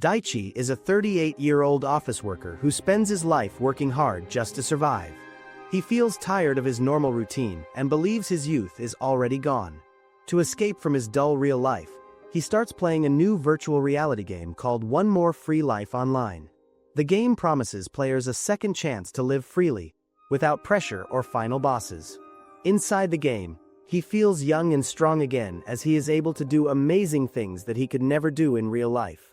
Daichi is a 38-year-old office worker who spends his life working hard just to survive. He feels tired of his normal routine and believes his youth is already gone. To escape from his dull real life, he starts playing a new virtual reality game called One More Free Life Online. The game promises players a second chance to live freely, without pressure or final bosses. Inside the game, he feels young and strong again as he is able to do amazing things that he could never do in real life.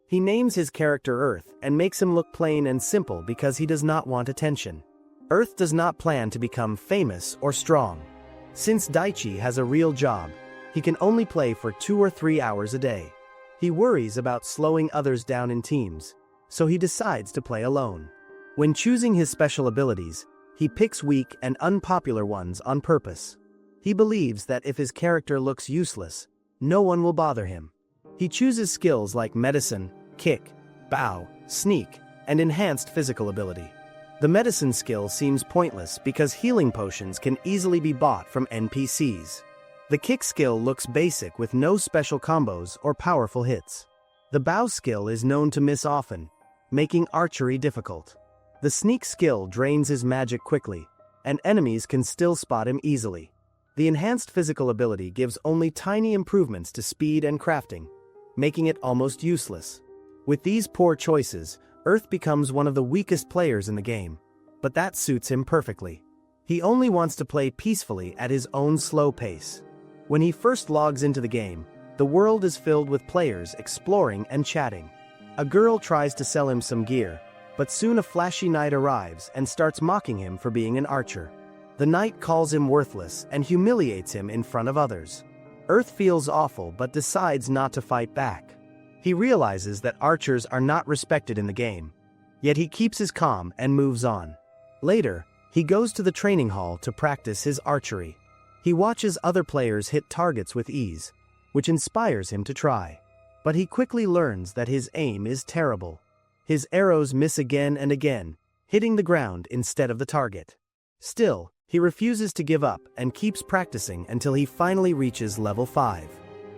He names his character Earth and makes him look plain and simple because he does not want attention. Earth does not plan to become famous or strong. Since Daichi has a real job, he can only play for 2 or 3 hours a day. He worries about slowing others down in teams, so he decides to play alone. When choosing his special abilities, he picks weak and unpopular ones on purpose. He believes that if his character looks useless, no one will bother him. He chooses skills like medicine, kick, bow, sneak, and enhanced physical ability. The medicine skill seems pointless because healing potions can easily be bought from NPCs. The kick skill looks basic with no special combos or powerful hits. The bow skill is known to miss often, making archery difficult. The sneak skill drains his magic quickly, and enemies can still spot him easily. The enhanced physical ability gives only tiny improvements to speed and crafting, making it almost useless. With these poor choices, Earth becomes one of the weakest players in the game, but that suits him perfectly. He only wants to play peacefully at his own slow pace. When he first logs into the game, the world is filled with players exploring and chatting. A girl tries to sell him some gear, but soon a flashy knight arrives and starts mocking him for being an archer. The knight calls him worthless and humiliates him in front of others. Earth feels awful but decides not to fight back. He realizes that archers are not respected in the game, yet he keeps his calm and moves on. Later, he goes to the training hall to practice his archery. He watches other players hit targets with ease, which inspires him to try. But he quickly learns that his aim is terrible. His arrows miss again and again, hitting the ground instead of the target. Still, he refuses to give up and keeps practicing until he finally reaches level 5.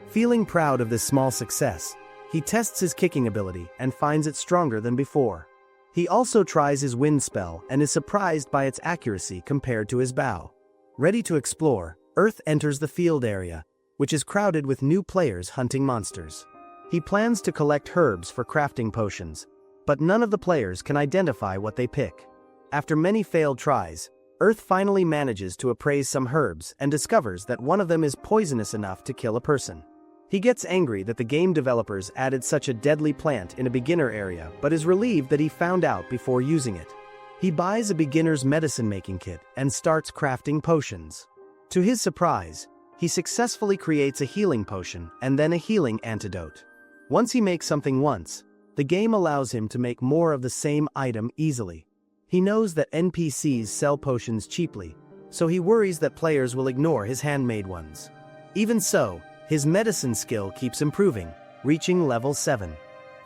Feeling proud of this small success, he tests his kicking ability and finds it stronger than before. He also tries his wind spell and is surprised by its accuracy compared to his bow. Ready to explore, Earth enters the field area, which is crowded with new players hunting monsters. He plans to collect herbs for crafting potions, but none of the players can identify what they pick. After many failed tries, Earth finally manages to appraise some herbs and discovers that one of them is poisonous enough to kill a person. He gets angry that the game developers added such a deadly plant in a beginner area but is relieved that he found out before using it. He buys a beginner's medicine-making kit and starts crafting potions. To his surprise, he successfully creates a healing potion and then a healing antidote. Once he makes something once, the game allows him to make more of the same item easily. He knows that NPCs sell potions cheaply, so he worries that players will ignore his handmade ones. Even so, his medicine skill keeps improving, reaching level 7.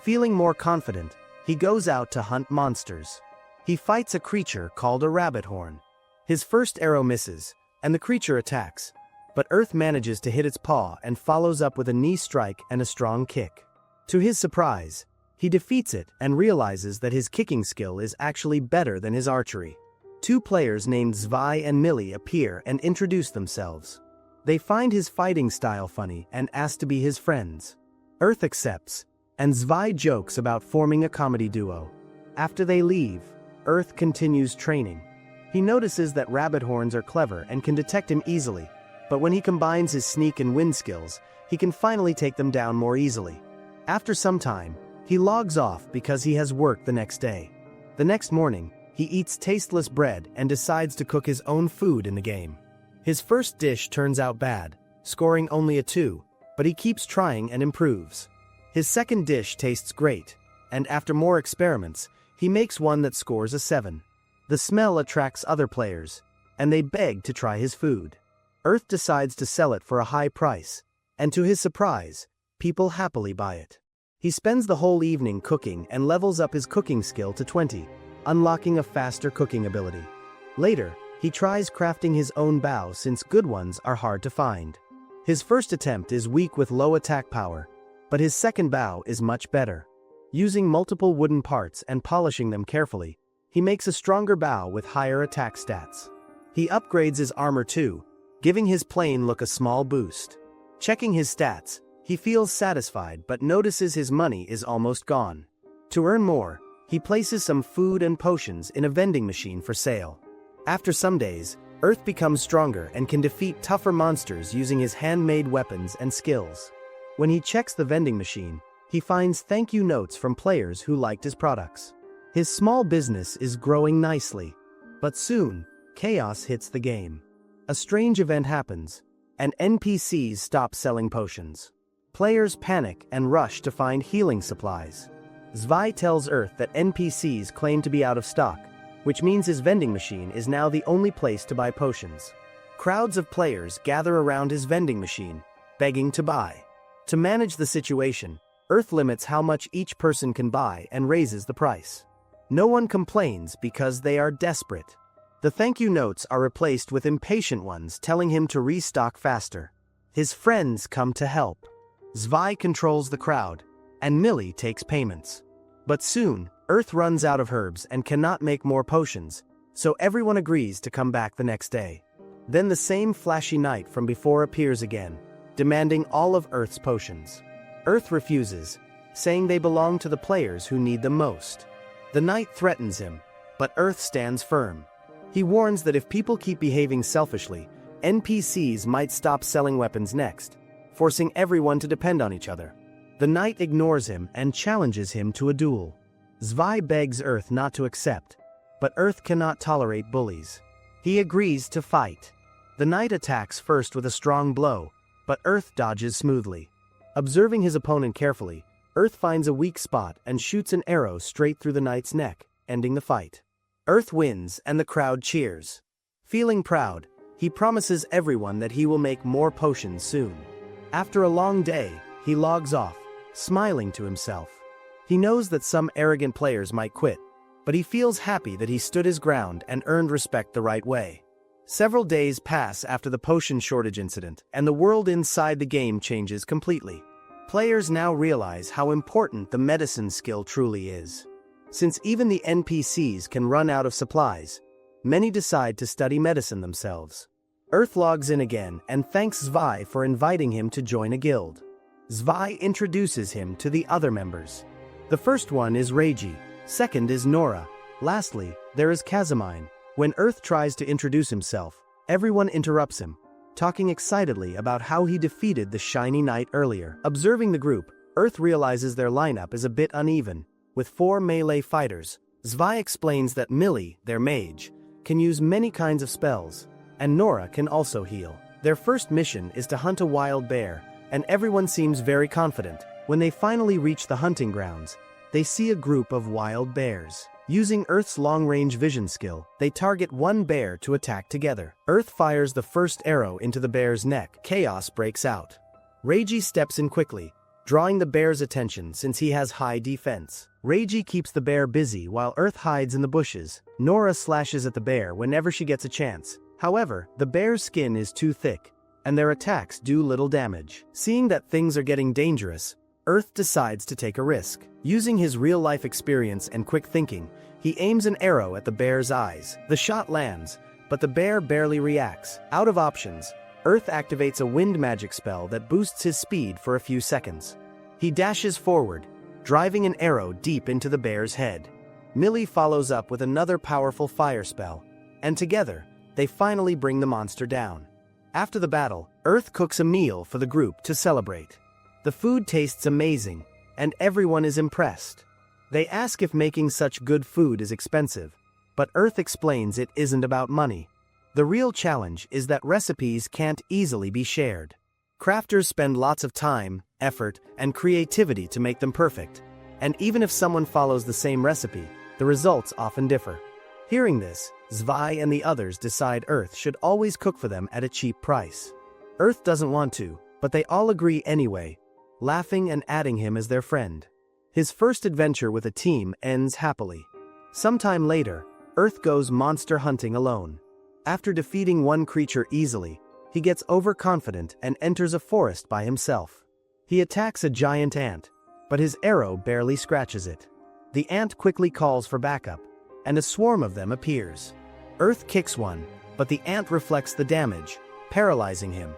Feeling more confident, he goes out to hunt monsters. He fights a creature called a rabbit horn. His first arrow misses, and the creature attacks, but Earth manages to hit its paw and follows up with a knee strike and a strong kick. To his surprise, he defeats it and realizes that his kicking skill is actually better than his archery. 2 players named Zwei and Millie appear and introduce themselves. They find his fighting style funny and ask to be his friends. Earth accepts, and Zwei jokes about forming a comedy duo. After they leave, Earth continues training. He notices that rabbit horns are clever and can detect him easily, but when he combines his sneak and wind skills, he can finally take them down more easily. After some time, he logs off because he has work the next day. The next morning, he eats tasteless bread and decides to cook his own food in the game. His first dish turns out bad, scoring only a 2, but he keeps trying and improves. His second dish tastes great, and after more experiments, he makes one that scores a 7. The smell attracts other players, and they beg to try his food. Earth decides to sell it for a high price, and to his surprise, people happily buy it. He spends the whole evening cooking and levels up his cooking skill to 20, unlocking a faster cooking ability. Later, he tries crafting his own bow since good ones are hard to find. His first attempt is weak with low attack power, but his second bow is much better. Using multiple wooden parts and polishing them carefully, he makes a stronger bow with higher attack stats. He upgrades his armor too, giving his plane look a small boost. Checking his stats, he feels satisfied but notices his money is almost gone. To earn more, he places some food and potions in a vending machine for sale. After some days, Earth becomes stronger and can defeat tougher monsters using his handmade weapons and skills. When he checks the vending machine, he finds thank you notes from players who liked his products. His small business is growing nicely. But soon, chaos hits the game. A strange event happens, and NPCs stop selling potions. Players panic and rush to find healing supplies. Zwei tells Earth that NPCs claim to be out of stock, which means his vending machine is now the only place to buy potions. Crowds of players gather around his vending machine, begging to buy. To manage the situation, Earth limits how much each person can buy and raises the price. No one complains because they are desperate. The thank you notes are replaced with impatient ones telling him to restock faster. His friends come to help. Zwei controls the crowd, and Millie takes payments. But soon, Earth runs out of herbs and cannot make more potions, so everyone agrees to come back the next day. Then the same flashy knight from before appears again, demanding all of Earth's potions. Earth refuses, saying they belong to the players who need them most. The knight threatens him, but Earth stands firm. He warns that if people keep behaving selfishly, NPCs might stop selling weapons next, forcing everyone to depend on each other. The knight ignores him and challenges him to a duel. Zwei begs Earth not to accept, but Earth cannot tolerate bullies. He agrees to fight. The knight attacks first with a strong blow, but Earth dodges smoothly. Observing his opponent carefully, Earth finds a weak spot and shoots an arrow straight through the knight's neck, ending the fight. Earth wins and the crowd cheers. Feeling proud, he promises everyone that he will make more potions soon. After a long day, he logs off, smiling to himself. He knows that some arrogant players might quit, but he feels happy that he stood his ground and earned respect the right way. Several days pass after the potion shortage incident, and the world inside the game changes completely. Players now realize how important the medicine skill truly is. Since even the NPCs can run out of supplies, many decide to study medicine themselves. Earth logs in again and thanks Zwei for inviting him to join a guild. Zwei introduces him to the other members. The first one is Reiji, second is Nora, lastly, there is Kazamine. When Earth tries to introduce himself, everyone interrupts him, talking excitedly about how he defeated the shiny knight earlier. Observing the group, Earth realizes their lineup is a bit uneven. With 4 melee fighters, Zwei explains that Millie, their mage, can use many kinds of spells, and Nora can also heal. Their first mission is to hunt a wild bear, and everyone seems very confident. When they finally reach the hunting grounds, they see a group of wild bears. Using Earth's long-range vision skill, they target one bear to attack together. Earth fires the first arrow into the bear's neck. Chaos breaks out. Reiji steps in quickly, drawing the bear's attention since he has high defense. Reiji keeps the bear busy while Earth hides in the bushes. Nora slashes at the bear whenever she gets a chance. However, the bear's skin is too thick, and their attacks do little damage. Seeing that things are getting dangerous, Earth decides to take a risk. Using his real-life experience and quick thinking, he aims an arrow at the bear's eyes. The shot lands, but the bear barely reacts. Out of options, Earth activates a wind magic spell that boosts his speed for a few seconds. He dashes forward, driving an arrow deep into the bear's head. Millie follows up with another powerful fire spell, and together, they finally bring the monster down. After the battle, Earth cooks a meal for the group to celebrate. The food tastes amazing, and everyone is impressed. They ask if making such good food is expensive, but Earth explains it isn't about money. The real challenge is that recipes can't easily be shared. Crafters spend lots of time, effort, and creativity to make them perfect, and even if someone follows the same recipe, the results often differ. Hearing this, Zwei and the others decide Earth should always cook for them at a cheap price. Earth doesn't want to, but they all agree anyway, laughing and adding him as their friend. His first adventure with a team ends happily. Sometime later, Earth goes monster hunting alone. After defeating one creature easily, he gets overconfident and enters a forest by himself. He attacks a giant ant, but his arrow barely scratches it. The ant quickly calls for backup, and a swarm of them appears. Earth kicks one, but the ant reflects the damage, paralyzing him.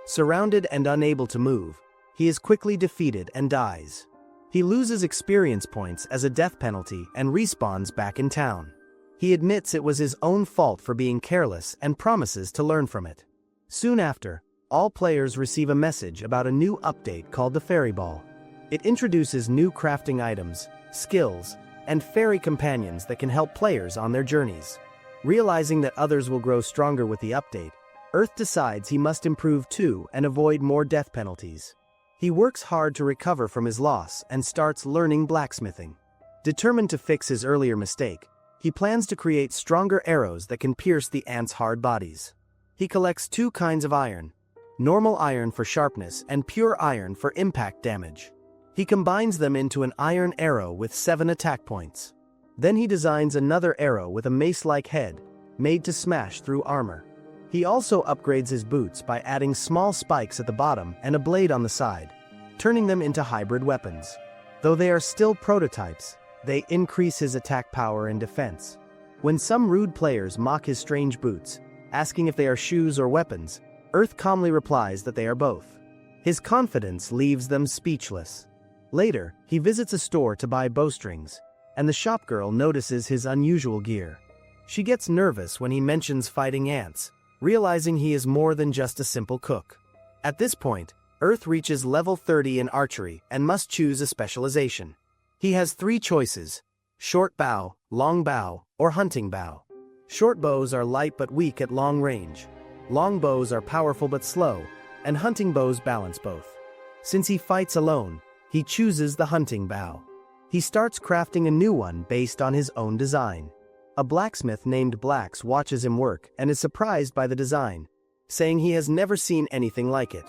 Surrounded and unable to move, he is quickly defeated and dies. He loses experience points as a death penalty and respawns back in town. He admits it was his own fault for being careless and promises to learn from it. Soon after, all players receive a message about a new update called the Fairy Ball. It introduces new crafting items, skills, and fairy companions that can help players on their journeys. Realizing that others will grow stronger with the update, Earth decides he must improve too and avoid more death penalties. He works hard to recover from his loss and starts learning blacksmithing. Determined to fix his earlier mistake, he plans to create stronger arrows that can pierce the ants' hard bodies. He collects 2 kinds of iron: normal iron for sharpness and pure iron for impact damage. He combines them into an iron arrow with 7 attack points. Then he designs another arrow with a mace-like head, made to smash through armor. He also upgrades his boots by adding small spikes at the bottom and a blade on the side, turning them into hybrid weapons. Though they are still prototypes, they increase his attack power and defense. When some rude players mock his strange boots, asking if they are shoes or weapons, Earth calmly replies that they are both. His confidence leaves them speechless. Later, he visits a store to buy bowstrings, and the shopgirl notices his unusual gear. She gets nervous when he mentions fighting ants, realizing he is more than just a simple cook. At this point, Earth reaches level 30 in archery and must choose a specialization. He has 3 choices: short bow, long bow, or hunting bow. Short bows are light but weak at long range. Long bows are powerful but slow, and hunting bows balance both. Since he fights alone, he chooses the hunting bow. He starts crafting a new one based on his own design. A blacksmith named Blacks watches him work and is surprised by the design, saying he has never seen anything like it.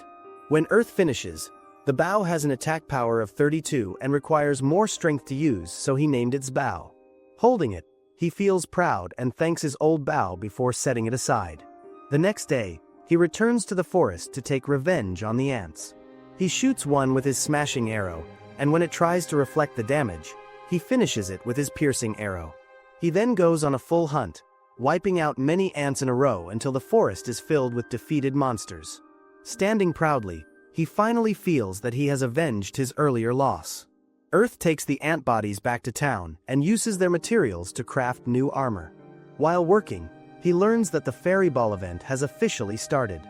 When Earth finishes, the bow has an attack power of 32 and requires more strength to use, so he named its bow. Holding it, he feels proud and thanks his old bow before setting it aside. The next day, he returns to the forest to take revenge on the ants. He shoots one with his smashing arrow, and when it tries to reflect the damage, he finishes it with his piercing arrow. He then goes on a full hunt, wiping out many ants in a row until the forest is filled with defeated monsters. Standing proudly, he finally feels that he has avenged his earlier loss. Earth takes the ant bodies back to town and uses their materials to craft new armor. While working, he learns that the Fairy Ball event has officially started.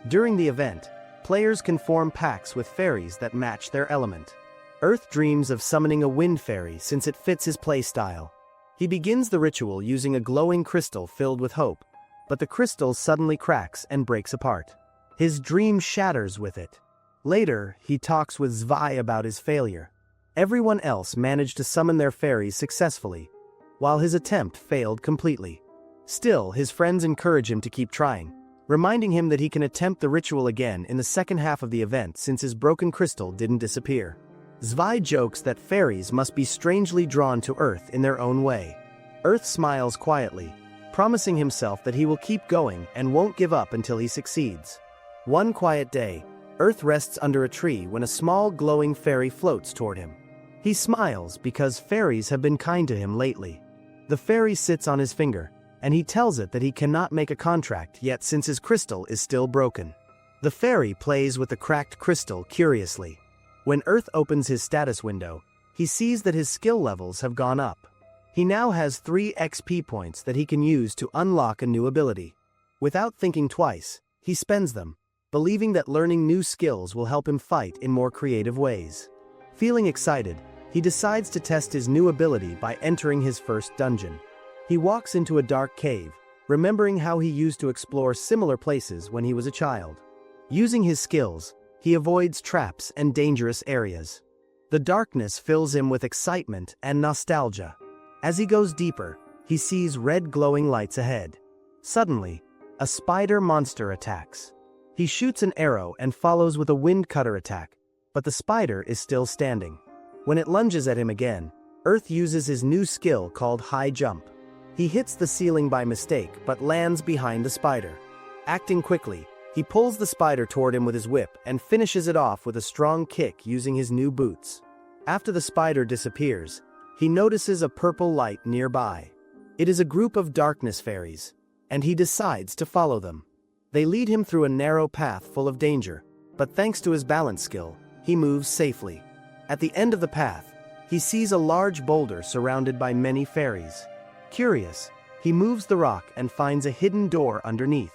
During the event, players can form packs with fairies that match their element. Earth dreams of summoning a wind fairy since it fits his playstyle. He begins the ritual using a glowing crystal filled with hope, but the crystal suddenly cracks and breaks apart. His dream shatters with it. Later, he talks with Zwei about his failure. Everyone else managed to summon their fairies successfully, while his attempt failed completely. Still, his friends encourage him to keep trying, reminding him that he can attempt the ritual again in the second half of the event since his broken crystal didn't disappear. Zwei jokes that fairies must be strangely drawn to Earth in their own way. Earth smiles quietly, promising himself that he will keep going and won't give up until he succeeds. One quiet day, Earth rests under a tree when a small glowing fairy floats toward him. He smiles because fairies have been kind to him lately. The fairy sits on his finger, and he tells it that he cannot make a contract yet since his crystal is still broken. The fairy plays with the cracked crystal curiously. When Earth opens his status window, he sees that his skill levels have gone up. He now has 3 XP points that he can use to unlock a new ability. Without thinking twice, he spends them, believing that learning new skills will help him fight in more creative ways. Feeling excited, he decides to test his new ability by entering his first dungeon. He walks into a dark cave, remembering how he used to explore similar places when he was a child. Using his skills, he avoids traps and dangerous areas. The darkness fills him with excitement and nostalgia. As he goes deeper, he sees red glowing lights ahead. Suddenly, a spider monster attacks. He shoots an arrow and follows with a wind cutter attack, but the spider is still standing. When it lunges at him again, Earth uses his new skill called High Jump. He hits the ceiling by mistake but lands behind the spider. Acting quickly, he pulls the spider toward him with his whip and finishes it off with a strong kick using his new boots. After the spider disappears, he notices a purple light nearby. It is a group of darkness fairies, and he decides to follow them. They lead him through a narrow path full of danger, but thanks to his balance skill, he moves safely. At the end of the path, he sees a large boulder surrounded by many fairies. Curious, he moves the rock and finds a hidden door underneath.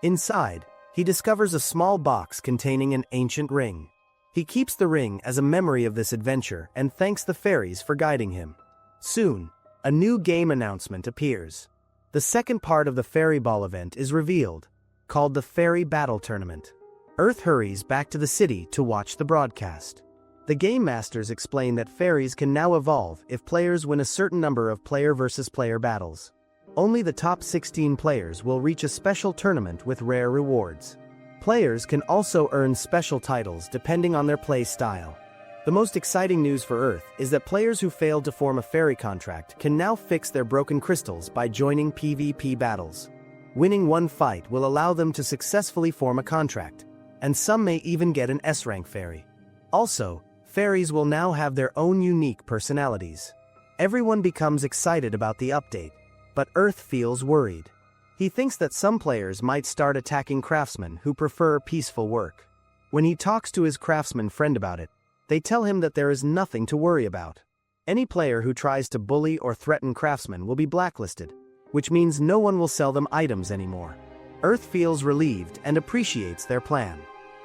Inside, he discovers a small box containing an ancient ring. He keeps the ring as a memory of this adventure and thanks the fairies for guiding him. Soon, a new game announcement appears. The second part of the Fairy Ball event is revealed, called the Fairy Battle Tournament. Earth hurries back to the city to watch the broadcast. The game masters explain that fairies can now evolve if players win a certain number of player versus player battles. Only the top 16 players will reach a special tournament with rare rewards. Players can also earn special titles depending on their play style. The most exciting news for Earth is that players who failed to form a fairy contract can now fix their broken crystals by joining PvP battles. Winning one fight will allow them to successfully form a contract, and some may even get an S-rank fairy. Also, fairies will now have their own unique personalities. Everyone becomes excited about the update, but Earth feels worried. He thinks that some players might start attacking craftsmen who prefer peaceful work. When he talks to his craftsman friend about it, they tell him that there is nothing to worry about. Any player who tries to bully or threaten craftsmen will be blacklisted, which means no one will sell them items anymore. Earth feels relieved and appreciates their plan.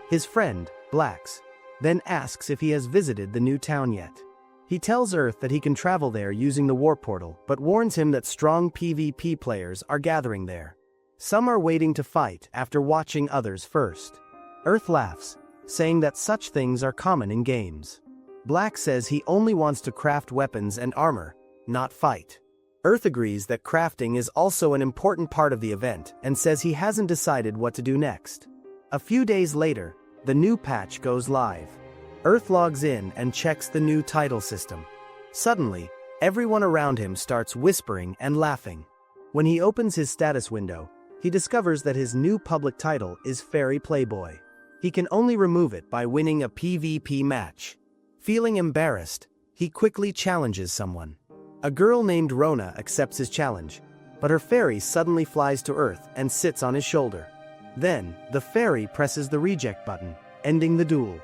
His friend, Blax, then asks if he has visited the new town yet. He tells Earth that he can travel there using the warp portal, but warns him that strong PvP players are gathering there. Some are waiting to fight after watching others first. Earth laughs, saying that such things are common in games. Black says he only wants to craft weapons and armor, not fight. Earth agrees that crafting is also an important part of the event and says he hasn't decided what to do next. A few days later, the new patch goes live. Earth logs in and checks the new title system. Suddenly, everyone around him starts whispering and laughing. When he opens his status window, he discovers that his new public title is Fairy Playboy. He can only remove it by winning a PvP match. Feeling embarrassed, he quickly challenges someone. A girl named Rona accepts his challenge, but her fairy suddenly flies to Earth and sits on his shoulder. Then, the fairy presses the reject button, ending the duel.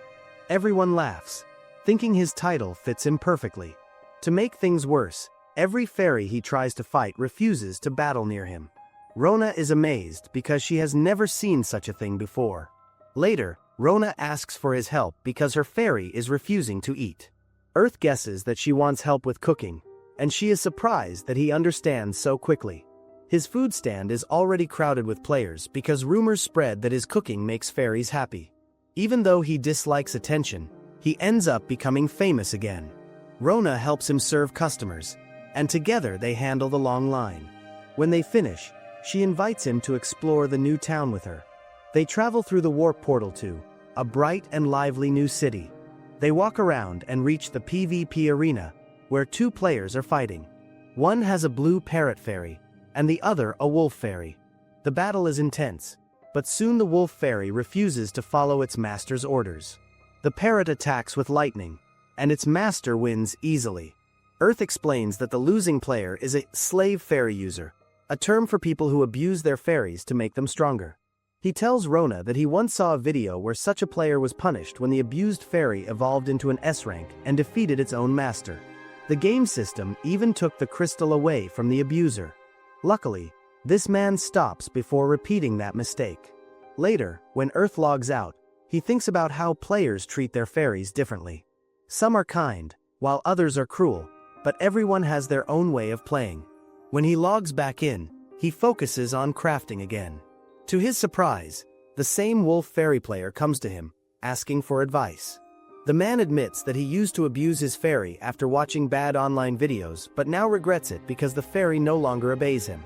Everyone laughs, thinking his title fits him perfectly. To make things worse, every fairy he tries to fight refuses to battle near him. Rona is amazed because she has never seen such a thing before. Later, Rona asks for his help because her fairy is refusing to eat. Earth guesses that she wants help with cooking, and she is surprised that he understands so quickly. His food stand is already crowded with players because rumors spread that his cooking makes fairies happy. Even though he dislikes attention, he ends up becoming famous again. Rona helps him serve customers, and together they handle the long line. When they finish, she invites him to explore the new town with her. They travel through the warp portal to a bright and lively new city. They walk around and reach the PvP arena, where two players are fighting. One has a blue parrot fairy, and the other a wolf fairy. The battle is intense, but soon the wolf fairy refuses to follow its master's orders. The parrot attacks with lightning, and its master wins easily. Earth explains that the losing player is a slave fairy user, a term for people who abuse their fairies to make them stronger. He tells Rona that he once saw a video where such a player was punished when the abused fairy evolved into an S-rank and defeated its own master. The game system even took the crystal away from the abuser. Luckily, this man stops before repeating that mistake. Later, when Earth logs out, he thinks about how players treat their fairies differently. Some are kind, while others are cruel, but everyone has their own way of playing. When he logs back in, he focuses on crafting again. To his surprise, the same wolf fairy player comes to him, asking for advice. The man admits that he used to abuse his fairy after watching bad online videos, but now regrets it because the fairy no longer obeys him.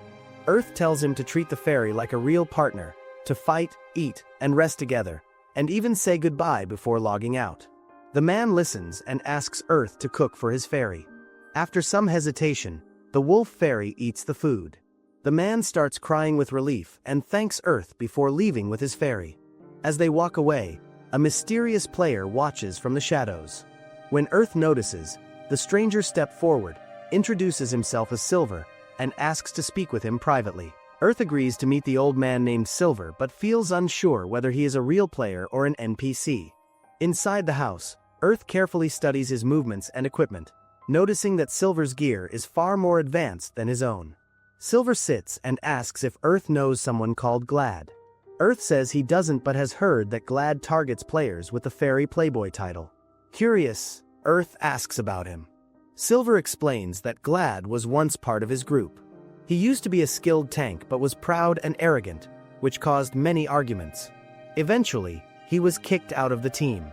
Earth tells him to treat the fairy like a real partner, to fight, eat, and rest together, and even say goodbye before logging out. The man listens and asks Earth to cook for his fairy. After some hesitation, the wolf fairy eats the food. The man starts crying with relief and thanks Earth before leaving with his fairy. As they walk away, a mysterious player watches from the shadows. When Earth notices, the stranger steps forward, introduces himself as Silver, and asks to speak with him privately. Earth agrees to meet the old man named Silver but feels unsure whether he is a real player or an NPC. Inside the house, Earth carefully studies his movements and equipment, noticing that Silver's gear is far more advanced than his own. Silver sits and asks if Earth knows someone called Glad. Earth says he doesn't but has heard that Glad targets players with the Fairy Playboy title. Curious, Earth asks about him. Silver explains that Glad was once part of his group. He used to be a skilled tank but was proud and arrogant, which caused many arguments. Eventually, he was kicked out of the team.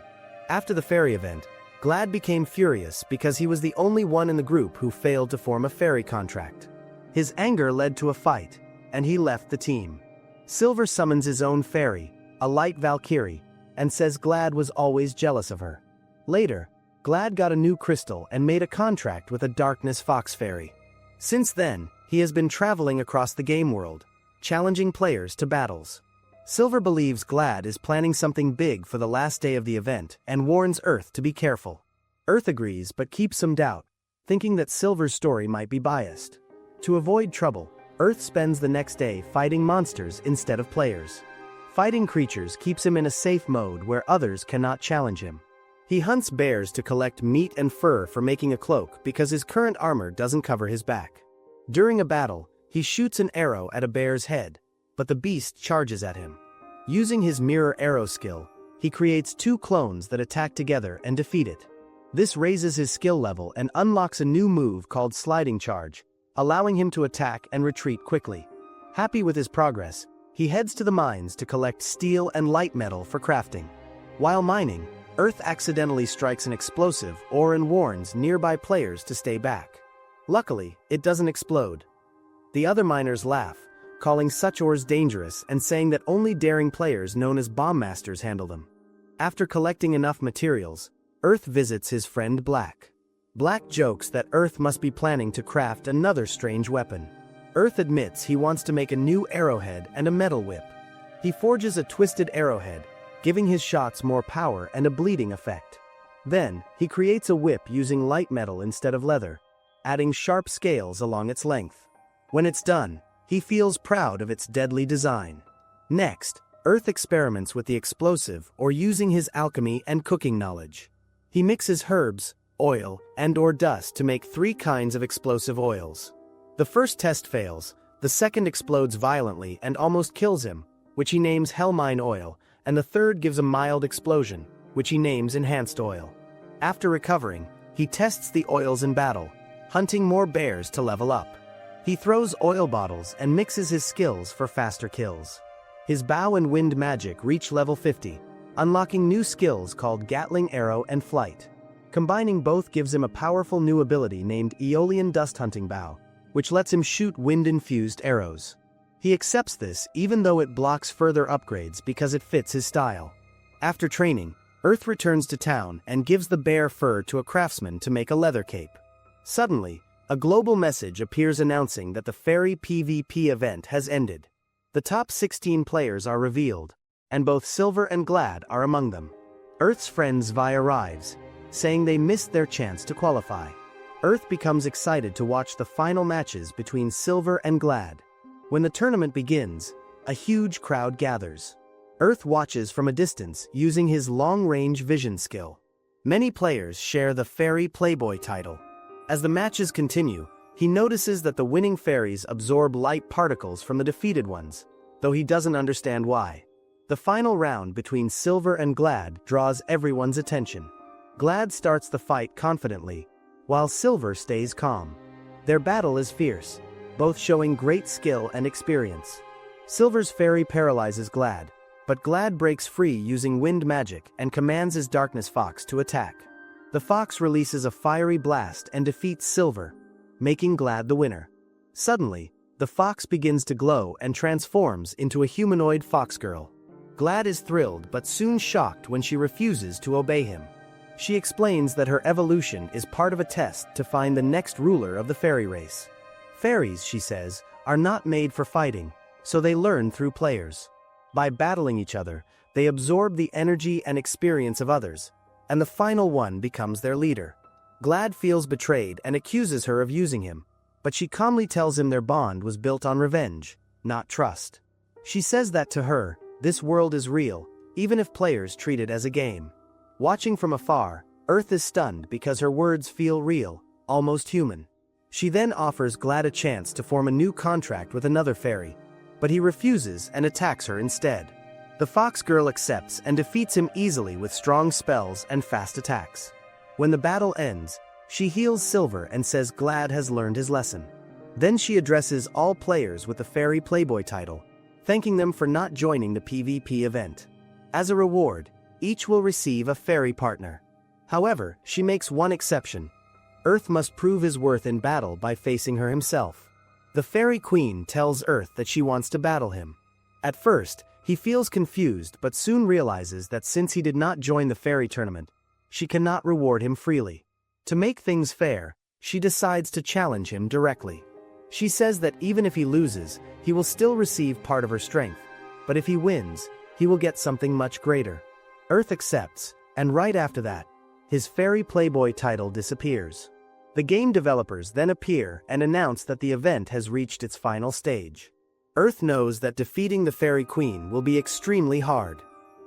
After the fairy event, Glad became furious because he was the only one in the group who failed to form a fairy contract. His anger led to a fight, and he left the team. Silver summons his own fairy, a light Valkyrie, and says Glad was always jealous of her. Later, Glad got a new crystal and made a contract with a darkness fox fairy. Since then, he has been traveling across the game world, challenging players to battles. Silver believes Glad is planning something big for the last day of the event and warns Earth to be careful. Earth agrees but keeps some doubt, thinking that Silver's story might be biased. To avoid trouble, Earth spends the next day fighting monsters instead of players. Fighting creatures keeps him in a safe mode where others cannot challenge him. He hunts bears to collect meat and fur for making a cloak because his current armor doesn't cover his back. During a battle, he shoots an arrow at a bear's head, but the beast charges at him. Using his mirror arrow skill, he creates two clones that attack together and defeat it. This raises his skill level and unlocks a new move called Sliding Charge, allowing him to attack and retreat quickly. Happy with his progress, he heads to the mines to collect steel and light metal for crafting. While mining, Earth accidentally strikes an explosive ore and warns nearby players to stay back. Luckily, it doesn't explode. The other miners laugh, calling such ores dangerous and saying that only daring players known as bomb masters handle them. After collecting enough materials, Earth visits his friend Black. Black jokes that Earth must be planning to craft another strange weapon. Earth admits he wants to make a new arrowhead and a metal whip. He forges a twisted arrowhead, giving his shots more power and a bleeding effect. Then, he creates a whip using light metal instead of leather, adding sharp scales along its length. When it's done, he feels proud of its deadly design. Next, Earth experiments with the explosive or using his alchemy and cooking knowledge. He mixes herbs, oil, and/or dust to make 3 kinds of explosive oils. The first test fails, the second explodes violently and almost kills him, which he names Hellmine Oil, and the third gives a mild explosion, which he names Enhanced Oil. After recovering, he tests the oils in battle, hunting more bears to level up. He throws oil bottles and mixes his skills for faster kills. His bow and wind magic reach level 50, unlocking new skills called Gatling Arrow and Flight. Combining both gives him a powerful new ability named Aeolian Dust Hunting Bow, which lets him shoot wind-infused arrows. He accepts this even though it blocks further upgrades because it fits his style. After training, Earth returns to town and gives the bear fur to a craftsman to make a leather cape. Suddenly, a global message appears announcing that the Fairy PvP event has ended. The top 16 players are revealed, and both Silver and Glad are among them. Earth's friend Vi arrives, saying they missed their chance to qualify. Earth becomes excited to watch the final matches between Silver and Glad. When the tournament begins, a huge crowd gathers. Earth watches from a distance using his long-range vision skill. Many players share the Fairy Playboy title. As the matches continue, he notices that the winning fairies absorb light particles from the defeated ones, though he doesn't understand why. The final round between Silver and Glad draws everyone's attention. Glad starts the fight confidently, while Silver stays calm. Their battle is fierce, both showing great skill and experience. Silver's fairy paralyzes Glad, but Glad breaks free using wind magic and commands his darkness fox to attack. The fox releases a fiery blast and defeats Silver, making Glad the winner. Suddenly, the fox begins to glow and transforms into a humanoid fox girl. Glad is thrilled but soon shocked when she refuses to obey him. She explains that her evolution is part of a test to find the next ruler of the fairy race. Fairies, she says, are not made for fighting, so they learn through players. By battling each other, they absorb the energy and experience of others. and the final one becomes their leader. Glad feels betrayed and accuses her of using him, but she calmly tells him their bond was built on revenge, not trust. She says that to her, this world is real, even if players treat it as a game. Watching from afar, Earth is stunned because her words feel real, almost human. She then offers Glad a chance to form a new contract with another fairy, but he refuses and attacks her instead. The fox girl accepts and defeats him easily with strong spells and fast attacks. When the battle ends, she heals Silver and says Glad has learned his lesson. Then she addresses all players with the Fairy Playboy title, thanking them for not joining the PvP event. As a reward, each will receive a fairy partner. However, she makes one exception. Earth must prove his worth in battle by facing her himself. The Fairy Queen tells Earth that she wants to battle him. At first, he feels confused but soon realizes that since he did not join the fairy tournament, she cannot reward him freely. To make things fair, she decides to challenge him directly. She says that even if he loses, he will still receive part of her strength, but if he wins, he will get something much greater. Earth accepts, and right after that, his Fairy Playboy title disappears. The game developers then appear and announce that the event has reached its final stage. Earth knows that defeating the Fairy Queen will be extremely hard.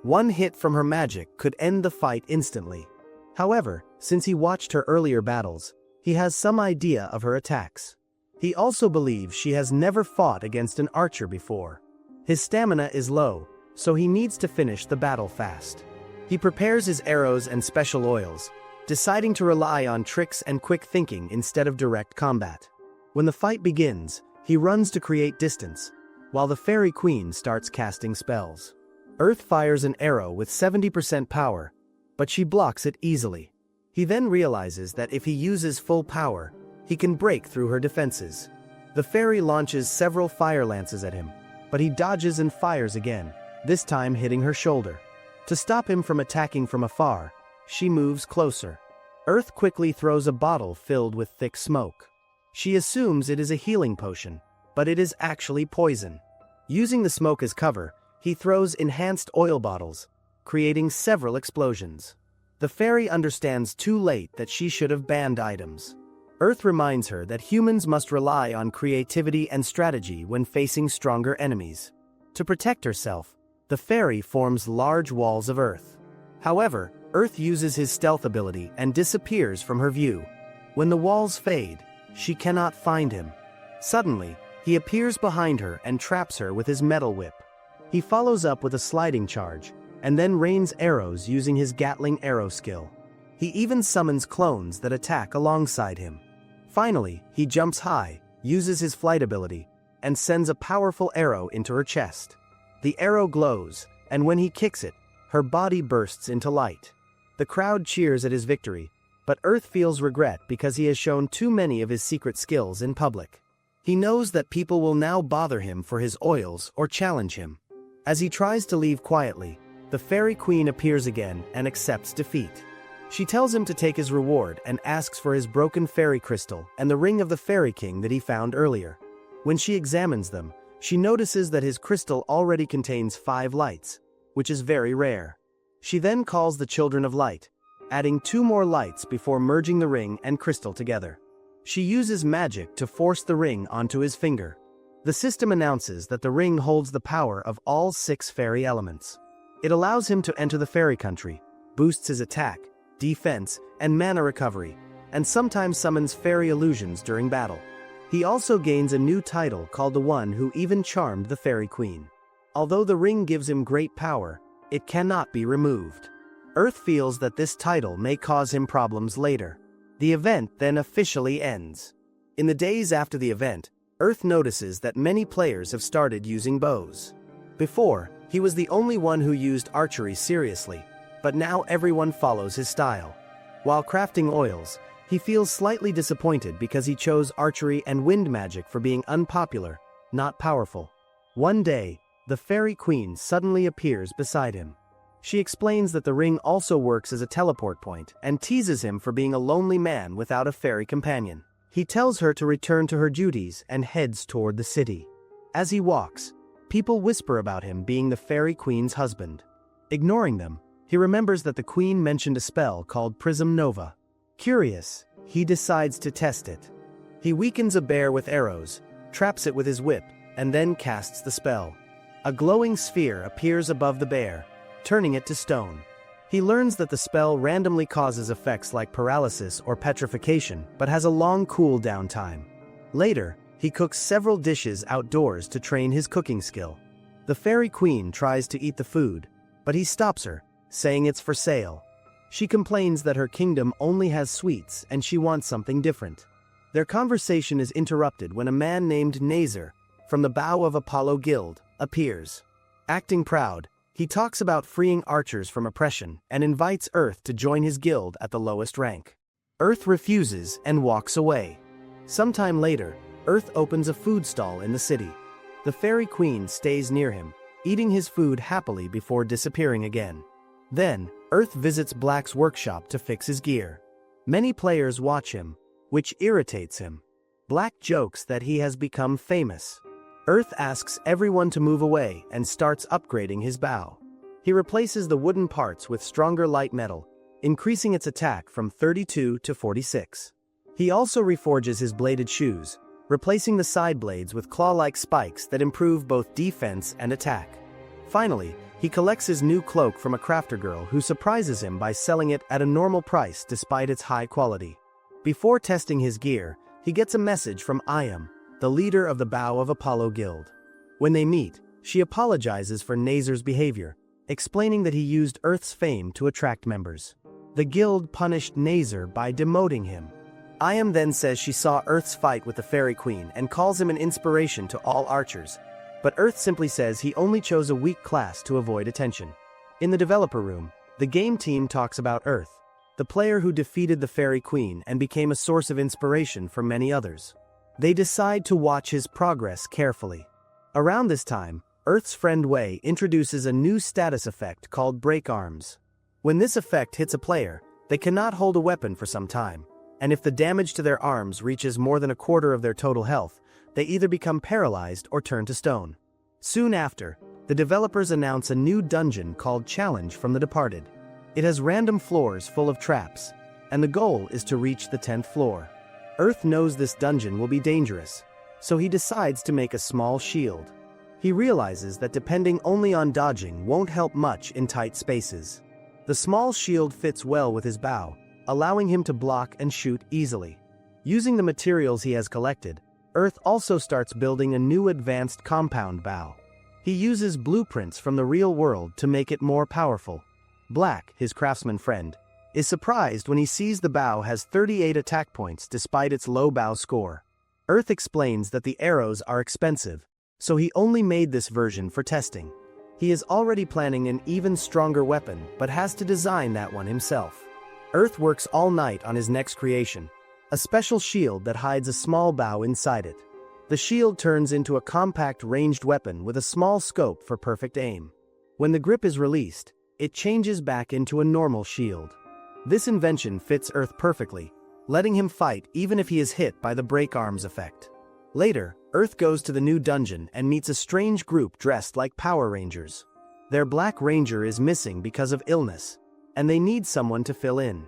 One hit from her magic could end the fight instantly. However, since he watched her earlier battles, he has some idea of her attacks. He also believes she has never fought against an archer before. His stamina is low, so he needs to finish the battle fast. He prepares his arrows and special oils, deciding to rely on tricks and quick thinking instead of direct combat. When the fight begins, he runs to create distance, while the Fairy Queen starts casting spells. Earth fires an arrow with 70% power, but she blocks it easily. He then realizes that if he uses full power, he can break through her defenses. The fairy launches several fire lances at him, but he dodges and fires again, this time hitting her shoulder. To stop him from attacking from afar, she moves closer. Earth quickly throws a bottle filled with thick smoke. She assumes it is a healing potion, but it is actually poison. Using the smoke as cover, he throws enhanced oil bottles, creating several explosions. The fairy understands too late that she should have banned items. Earth reminds her that humans must rely on creativity and strategy when facing stronger enemies. To protect herself, the fairy forms large walls of earth. However, Earth uses his stealth ability and disappears from her view. When the walls fade, she cannot find him. Suddenly, he appears behind her and traps her with his metal whip. He follows up with a sliding charge, and then rains arrows using his Gatling arrow skill. He even summons clones that attack alongside him. Finally, he jumps high, uses his flight ability, and sends a powerful arrow into her chest. The arrow glows, and when he kicks it, her body bursts into light. The crowd cheers at his victory, but Earth feels regret because he has shown too many of his secret skills in public. He knows that people will now bother him for his oils or challenge him. As he tries to leave quietly, the Fairy Queen appears again and accepts defeat. She tells him to take his reward and asks for his broken fairy crystal and the ring of the Fairy King that he found earlier. When she examines them, she notices that his crystal already contains 5 lights, which is very rare. She then calls the Children of Light, adding 2 more lights before merging the ring and crystal together. She uses magic to force the ring onto his finger. The system announces that the ring holds the power of all 6 fairy elements. It allows him to enter the fairy country, boosts his attack, defense, and mana recovery, and sometimes summons fairy illusions during battle. He also gains a new title called the One Who Even Charmed the Fairy Queen. Although the ring gives him great power, it cannot be removed. Earth feels that this title may cause him problems later. The event then officially ends. In the days after the event, Earth notices that many players have started using bows. Before, he was the only one who used archery seriously, but now everyone follows his style. While crafting oils, he feels slightly disappointed because he chose archery and wind magic for being unpopular, not powerful. One day, the Fairy Queen suddenly appears beside him. She explains that the ring also works as a teleport point and teases him for being a lonely man without a fairy companion. He tells her to return to her duties and heads toward the city. As he walks, people whisper about him being the Fairy Queen's husband. Ignoring them, He remembers that the queen mentioned a spell called Prism Nova. Curious, he decides to test it. He weakens a bear with arrows, traps it with his whip, and then casts the spell. A glowing sphere appears above the bear, turning it to stone. He learns that the spell randomly causes effects like paralysis or petrification, but has a long cool-down time. Later, he cooks several dishes outdoors to train his cooking skill. The fairy queen tries to eat the food, but he stops her, saying it's for sale. She complains that her kingdom only has sweets and she wants something different. Their conversation is interrupted when a man named Nazar, from the bow of Apollo Guild, appears. Acting proud, he talks about freeing archers from oppression and invites Earth to join his guild at the lowest rank. Earth refuses and walks away. Sometime later, Earth opens a food stall in the city. The fairy queen stays near him, eating his food happily before disappearing again. Then, Earth visits Black's workshop to fix his gear. Many players watch him, which irritates him. Black jokes that he has become famous. Earth asks everyone to move away and starts upgrading his bow. He replaces the wooden parts with stronger light metal, increasing its attack from 32 to 46. He also reforges his bladed shoes, replacing the side blades with claw-like spikes that improve both defense and attack. Finally, he collects his new cloak from a crafter girl who surprises him by selling it at a normal price despite its high quality. Before testing his gear, he gets a message from Ayam, the leader of the Bow of Apollo Guild. When they meet, she apologizes for Nazar's behavior, explaining that he used Earth's fame to attract members. The guild punished Nazar by demoting him. Ayam then says she saw Earth's fight with the Fairy Queen and calls him an inspiration to all archers, but Earth simply says he only chose a weak class to avoid attention. In the developer room, the game team talks about Earth, the player who defeated the Fairy Queen and became a source of inspiration for many others. They decide to watch his progress carefully. Around this time, Earth's friend Wei introduces a new status effect called Break Arms. When this effect hits a player, they cannot hold a weapon for some time, and if the damage to their arms reaches more than a quarter of their total health, they either become paralyzed or turn to stone. Soon after, the developers announce a new dungeon called Challenge from the Departed. It has random floors full of traps, and the goal is to reach the 10th floor. Earth knows this dungeon will be dangerous, so he decides to make a small shield. He realizes that depending only on dodging won't help much in tight spaces. The small shield fits well with his bow, allowing him to block and shoot easily. Using the materials he has collected, Earth also starts building a new advanced compound bow. He uses blueprints from the real world to make it more powerful. Black, his craftsman friend, is surprised when he sees the bow has 38 attack points despite its low bow score. Earth explains that the arrows are expensive, so he only made this version for testing. He is already planning an even stronger weapon but has to design that one himself. Earth works all night on his next creation, a special shield that hides a small bow inside it. The shield turns into a compact ranged weapon with a small scope for perfect aim. When the grip is released, it changes back into a normal shield. This invention fits Earth perfectly, letting him fight even if he is hit by the break arms effect. Later, Earth goes to the new dungeon and meets a strange group dressed like Power Rangers. Their Black Ranger is missing because of illness, and they need someone to fill in.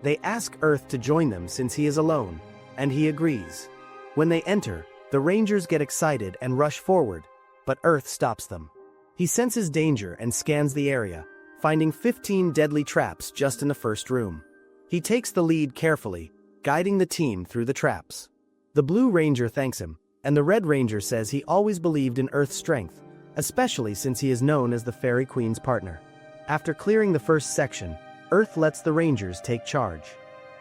They ask Earth to join them since he is alone, and he agrees. When they enter, the Rangers get excited and rush forward, but Earth stops them. He senses danger and scans the area, finding 15 deadly traps just in the first room. He takes the lead carefully, guiding the team through the traps. The Blue Ranger thanks him, and the Red Ranger says he always believed in Earth's strength, especially since he is known as the Fairy Queen's partner. After clearing the first section, Earth lets the Rangers take charge.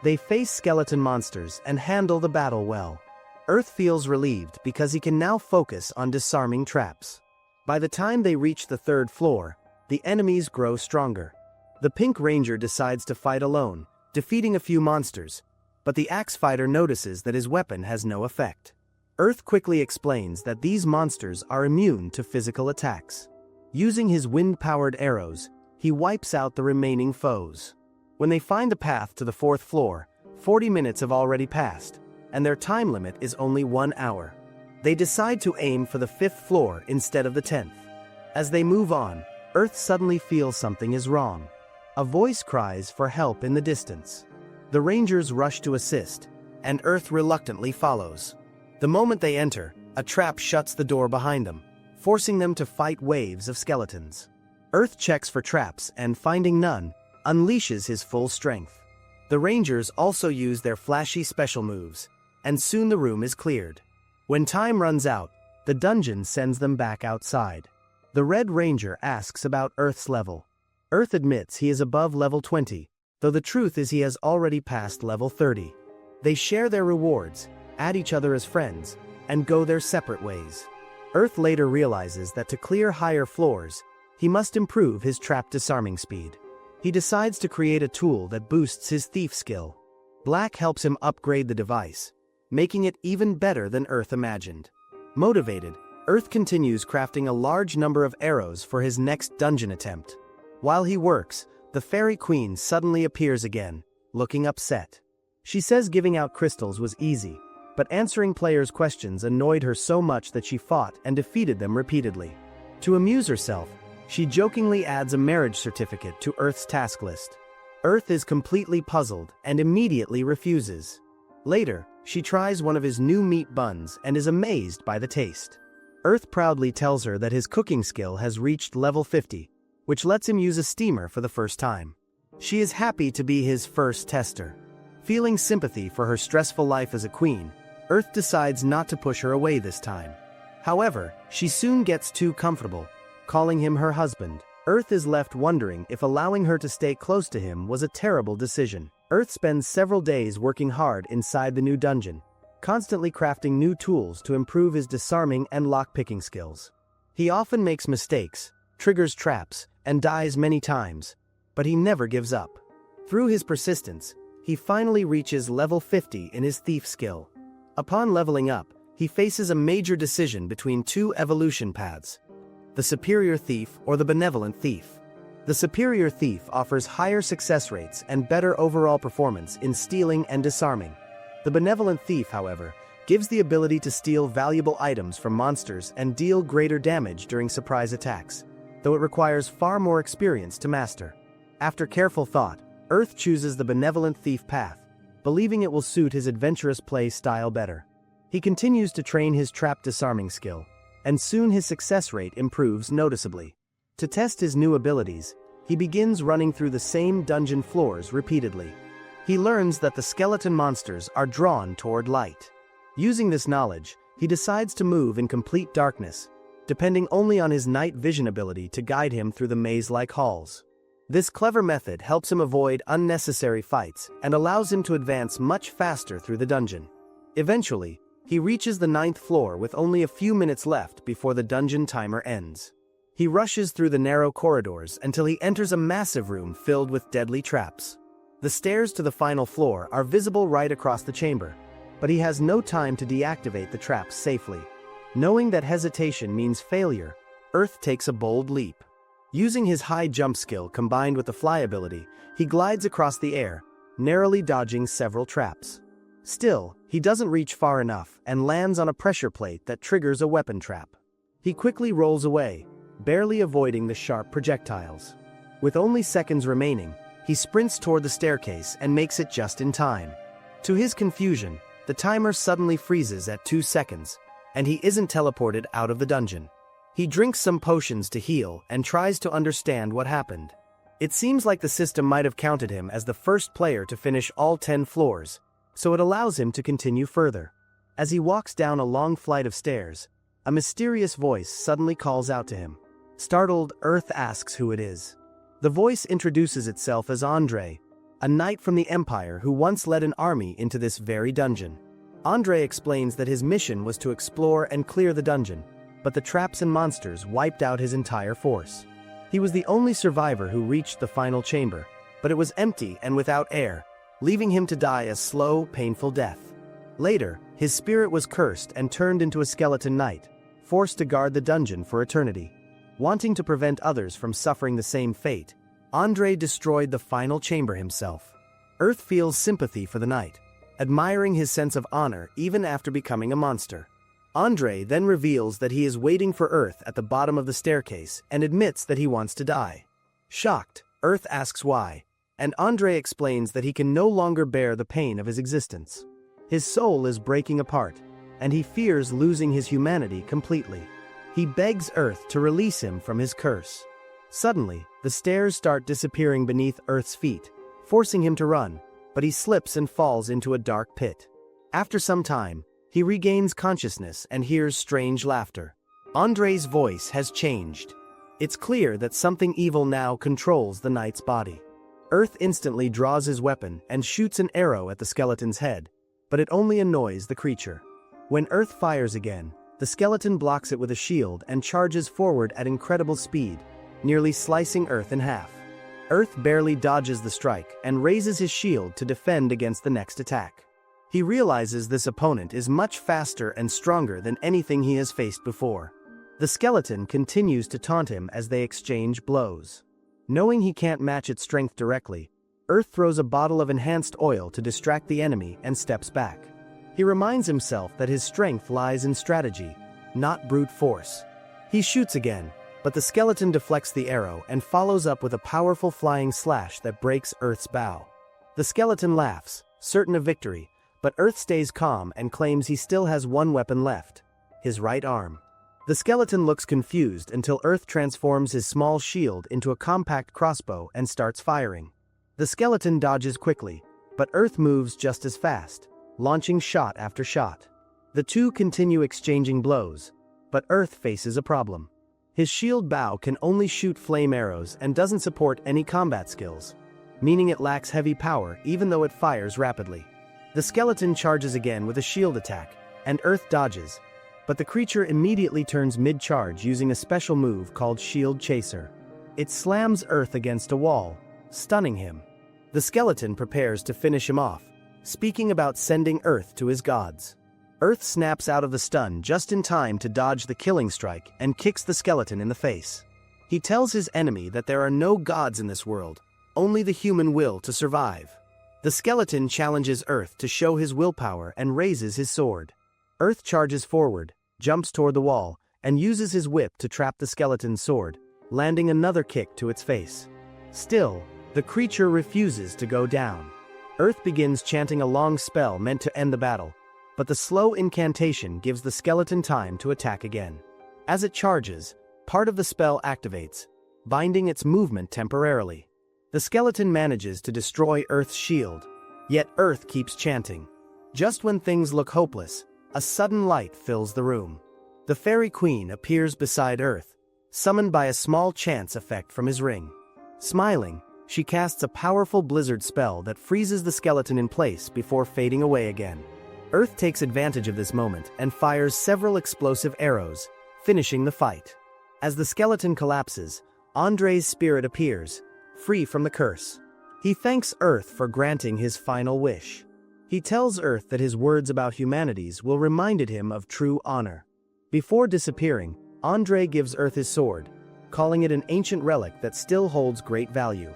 They face skeleton monsters and handle the battle well. Earth feels relieved because he can now focus on disarming traps. By the time they reach the 3rd floor, the enemies grow stronger. The Pink Ranger decides to fight alone, defeating a few monsters, but the Axe Fighter notices that his weapon has no effect. Earth quickly explains that these monsters are immune to physical attacks. Using his wind-powered arrows, he wipes out the remaining foes. When they find the path to the 4th floor, 40 minutes have already passed, and their time limit is only 1 hour. They decide to aim for the 5th floor instead of the 10th. As they move on, Earth suddenly feels something is wrong. A voice cries for help in the distance. The Rangers rush to assist, and Earth reluctantly follows. The moment they enter, a trap shuts the door behind them, forcing them to fight waves of skeletons. Earth checks for traps and, finding none, unleashes his full strength. The Rangers also use their flashy special moves, and soon the room is cleared. When time runs out, the dungeon sends them back outside. The Red Ranger asks about Earth's level. Earth admits he is above level 20, though the truth is he has already passed level 30. They share their rewards, add each other as friends, and go their separate ways. Earth later realizes that to clear higher floors, he must improve his trap disarming speed. He decides to create a tool that boosts his thief skill. Black helps him upgrade the device, making it even better than Earth imagined. Motivated, Earth continues crafting a large number of arrows for his next dungeon attempt. While he works, the Fairy Queen suddenly appears again, looking upset. She says giving out crystals was easy, but answering players' questions annoyed her so much that she fought and defeated them repeatedly. To amuse herself, she jokingly adds a marriage certificate to Earth's task list. Earth is completely puzzled and immediately refuses. Later, she tries one of his new meat buns and is amazed by the taste. Earth proudly tells her that his cooking skill has reached level 50, which lets him use a steamer for the first time. She is happy to be his first tester. Feeling sympathy for her stressful life as a queen, Earth decides not to push her away this time. However, she soon gets too comfortable, calling him her husband. Earth is left wondering if allowing her to stay close to him was a terrible decision. Earth spends several days working hard inside the new dungeon, constantly crafting new tools to improve his disarming and lock-picking skills. He often makes mistakes, triggers traps, and dies many times, but he never gives up. Through his persistence, he finally reaches level 50 in his thief skill. Upon leveling up, he faces a major decision between two evolution paths: the Superior Thief or the Benevolent Thief. The Superior Thief offers higher success rates and better overall performance in stealing and disarming. The Benevolent Thief, however, gives the ability to steal valuable items from monsters and deal greater damage during surprise attacks, though it requires far more experience to master. After careful thought, Earth chooses the Benevolent Thief path, believing it will suit his adventurous play style better. He continues to train his trap disarming skill, and soon his success rate improves noticeably. To test his new abilities, he begins running through the same dungeon floors repeatedly. He learns that the skeleton monsters are drawn toward light. Using this knowledge, he decides to move in complete darkness, depending only on his night vision ability to guide him through the maze-like halls. This clever method helps him avoid unnecessary fights and allows him to advance much faster through the dungeon. Eventually, he reaches the 9th floor with only a few minutes left before the dungeon timer ends. He rushes through the narrow corridors until he enters a massive room filled with deadly traps. The stairs to the final floor are visible right across the chamber, but he has no time to deactivate the traps safely. Knowing that hesitation means failure, Earth takes a bold leap. Using his high jump skill combined with the fly ability, he glides across the air, narrowly dodging several traps. Still, he doesn't reach far enough and lands on a pressure plate that triggers a weapon trap. He quickly rolls away, barely avoiding the sharp projectiles. With only seconds remaining, he sprints toward the staircase and makes it just in time. To his confusion, the timer suddenly freezes at 2 seconds, and he isn't teleported out of the dungeon. He drinks some potions to heal and tries to understand what happened. It seems like the system might have counted him as the first player to finish all 10 floors, so it allows him to continue further. As he walks down a long flight of stairs, a mysterious voice suddenly calls out to him. Startled, Earth asks who it is. The voice introduces itself as Andre, a knight from the Empire who once led an army into this very dungeon. Andre explains that his mission was to explore and clear the dungeon, but the traps and monsters wiped out his entire force. He was the only survivor who reached the final chamber, but it was empty and without air, leaving him to die a slow, painful death. Later, his spirit was cursed and turned into a skeleton knight, forced to guard the dungeon for eternity. Wanting to prevent others from suffering the same fate, Andre destroyed the final chamber himself. Earth feels sympathy for the knight, admiring his sense of honor even after becoming a monster. Andre then reveals that he is waiting for Earth at the bottom of the staircase and admits that he wants to die. Shocked, Earth asks why, and Andre explains that he can no longer bear the pain of his existence. His soul is breaking apart, and he fears losing his humanity completely. He begs Earth to release him from his curse. Suddenly, the stairs start disappearing beneath Earth's feet, forcing him to run, but he slips and falls into a dark pit. After some time, he regains consciousness and hears strange laughter. Andre's voice has changed. It's clear that something evil now controls the knight's body. Earth instantly draws his weapon and shoots an arrow at the skeleton's head, but it only annoys the creature. When Earth fires again, the skeleton blocks it with a shield and charges forward at incredible speed, nearly slicing Earth in half. Earth barely dodges the strike and raises his shield to defend against the next attack. He realizes this opponent is much faster and stronger than anything he has faced before. The skeleton continues to taunt him as they exchange blows. Knowing he can't match its strength directly, Earth throws a bottle of enhanced oil to distract the enemy and steps back. He reminds himself that his strength lies in strategy, not brute force. He shoots again, but the skeleton deflects the arrow and follows up with a powerful flying slash that breaks Earth's bow. The skeleton laughs, certain of victory, but Earth stays calm and claims he still has one weapon left: his right arm. The skeleton looks confused until Earth transforms his small shield into a compact crossbow and starts firing. The skeleton dodges quickly, but Earth moves just as fast, launching shot after shot. The two continue exchanging blows, but Earth faces a problem. His shield bow can only shoot flame arrows and doesn't support any combat skills, meaning it lacks heavy power even though it fires rapidly. The skeleton charges again with a shield attack, and Earth dodges, but the creature immediately turns mid-charge using a special move called Shield Chaser. It slams Earth against a wall, stunning him. The skeleton prepares to finish him off, speaking about sending Earth to his gods. Earth snaps out of the stun just in time to dodge the killing strike and kicks the skeleton in the face. He tells his enemy that there are no gods in this world, only the human will to survive. The skeleton challenges Earth to show his willpower and raises his sword. Earth charges forward, jumps toward the wall, and uses his whip to trap the skeleton's sword, landing another kick to its face. Still, the creature refuses to go down. Earth begins chanting a long spell meant to end the battle, but the slow incantation gives the skeleton time to attack again. As it charges, part of the spell activates, binding its movement temporarily. The skeleton manages to destroy Earth's shield, yet Earth keeps chanting. Just when things look hopeless, a sudden light fills the room. The Fairy Queen appears beside Earth, summoned by a small chance effect from his ring. Smiling, she casts a powerful blizzard spell that freezes the skeleton in place before fading away again. Earth takes advantage of this moment and fires several explosive arrows, finishing the fight. As the skeleton collapses, Andre's spirit appears, free from the curse. He thanks Earth for granting his final wish. He tells Earth that his words about humanities will remind him of true honor. Before disappearing, Andre gives Earth his sword, calling it an ancient relic that still holds great value.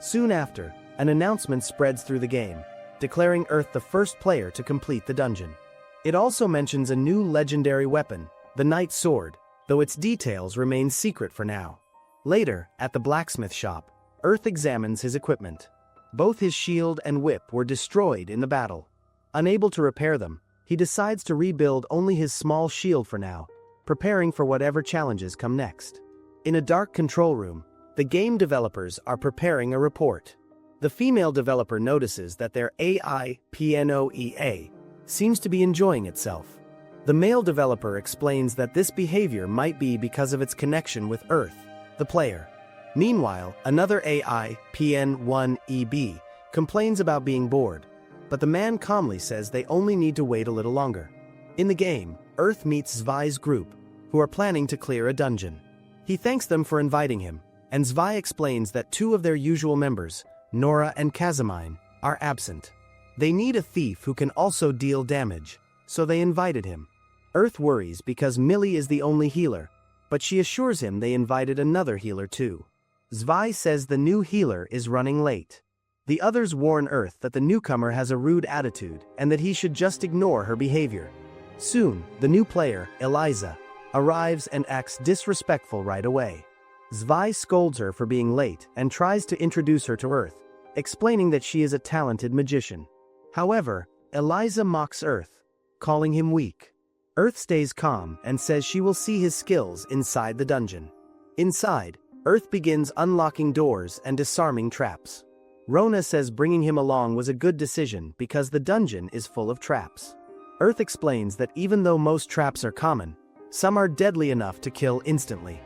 Soon after, an announcement spreads through the game, declaring Earth the first player to complete the dungeon. It also mentions a new legendary weapon, the Knight's Sword, though its details remain secret for now. Later, at the blacksmith shop, Earth examines his equipment. Both his shield and whip were destroyed in the battle. Unable to repair them, he decides to rebuild only his small shield for now, preparing for whatever challenges come next. In a dark control room, the game developers are preparing a report. The female developer notices that their AIPNOEA seems to be enjoying itself. The male developer explains that this behavior might be because of its connection with Earth, the player. Meanwhile, another AI, PN1EB, complains about being bored, but the man calmly says they only need to wait a little longer. In the game, Earth meets Zvai's group, who are planning to clear a dungeon. He thanks them for inviting him, and Zvai explains that two of their usual members, Nora and Kazamine, are absent. They need a thief who can also deal damage, so they invited him. Earth worries because Millie is the only healer, but she assures him they invited another healer too. Zvai says the new healer is running late. The others warn Earth that the newcomer has a rude attitude and that he should just ignore her behavior. Soon, the new player, Eliza, arrives and acts disrespectful right away. Zwei scolds her for being late and tries to introduce her to Earth, explaining that she is a talented magician. However, Eliza mocks Earth, calling him weak. Earth stays calm and says she will see his skills inside the dungeon. Inside, Earth begins unlocking doors and disarming traps. Rona says bringing him along was a good decision because the dungeon is full of traps. Earth explains that even though most traps are common, some are deadly enough to kill instantly.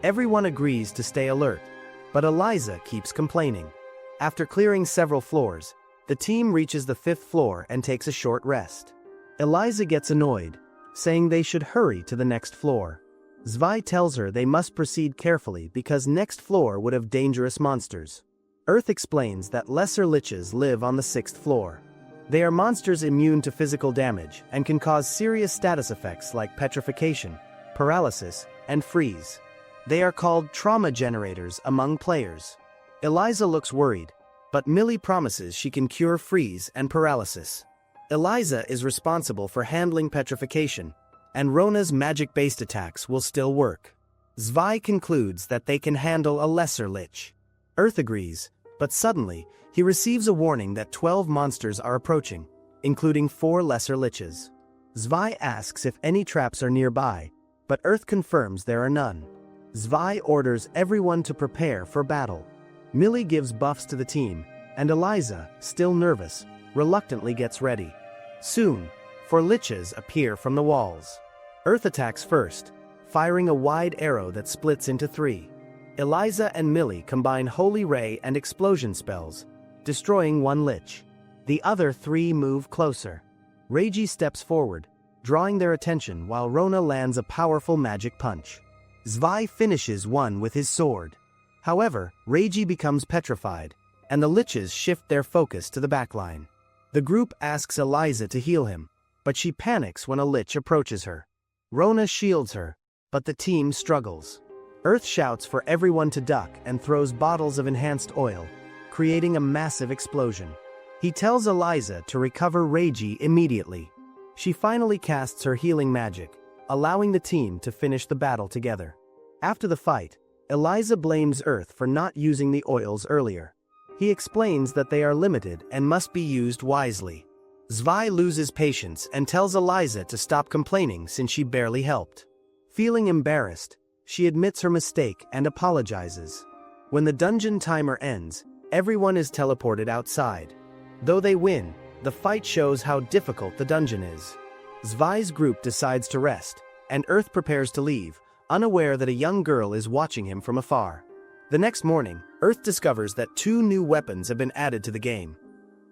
Everyone agrees to stay alert, but Eliza keeps complaining. After clearing several floors, the team reaches the 5th floor and takes a short rest. Eliza gets annoyed, saying they should hurry to the next floor. Zwei tells her they must proceed carefully because next floor would have dangerous monsters. Earth explains that lesser liches live on the 6th floor. They are monsters immune to physical damage and can cause serious status effects like petrification, paralysis, and freeze. They are called trauma generators among players. Eliza looks worried, but Millie promises she can cure freeze and paralysis. Eliza is responsible for handling petrification, and Rona's magic-based attacks will still work. Zwei concludes that they can handle a lesser lich. Earth agrees, but suddenly, he receives a warning that 12 monsters are approaching, including 4 lesser liches. Zwei asks if any traps are nearby, but Earth confirms there are none. Zwei orders everyone to prepare for battle. Millie gives buffs to the team, and Eliza, still nervous, reluctantly gets ready. Soon, 4 liches appear from the walls. Earth attacks first, firing a wide arrow that splits into 3. Eliza and Millie combine Holy Ray and Explosion spells, destroying 1 lich. The other 3 move closer. Reiji steps forward, drawing their attention while Rona lands a powerful magic punch. Zwei finishes one with his sword. However, Reiji becomes petrified, and the liches shift their focus to the backline. The group asks Eliza to heal him, but she panics when a lich approaches her. Rona shields her, but the team struggles. Earth shouts for everyone to duck and throws bottles of enhanced oil, creating a massive explosion. He tells Eliza to recover Reiji immediately. She finally casts her healing magic, allowing the team to finish the battle together. After the fight, Eliza blames Earth for not using the oils earlier. He explains that they are limited and must be used wisely. Zwei loses patience and tells Eliza to stop complaining since she barely helped. Feeling embarrassed, she admits her mistake and apologizes. When the dungeon timer ends, everyone is teleported outside. Though they win, the fight shows how difficult the dungeon is. Zwei's group decides to rest, and Earth prepares to leave, unaware that a young girl is watching him from afar. The next morning, Earth discovers that 2 new weapons have been added to the game: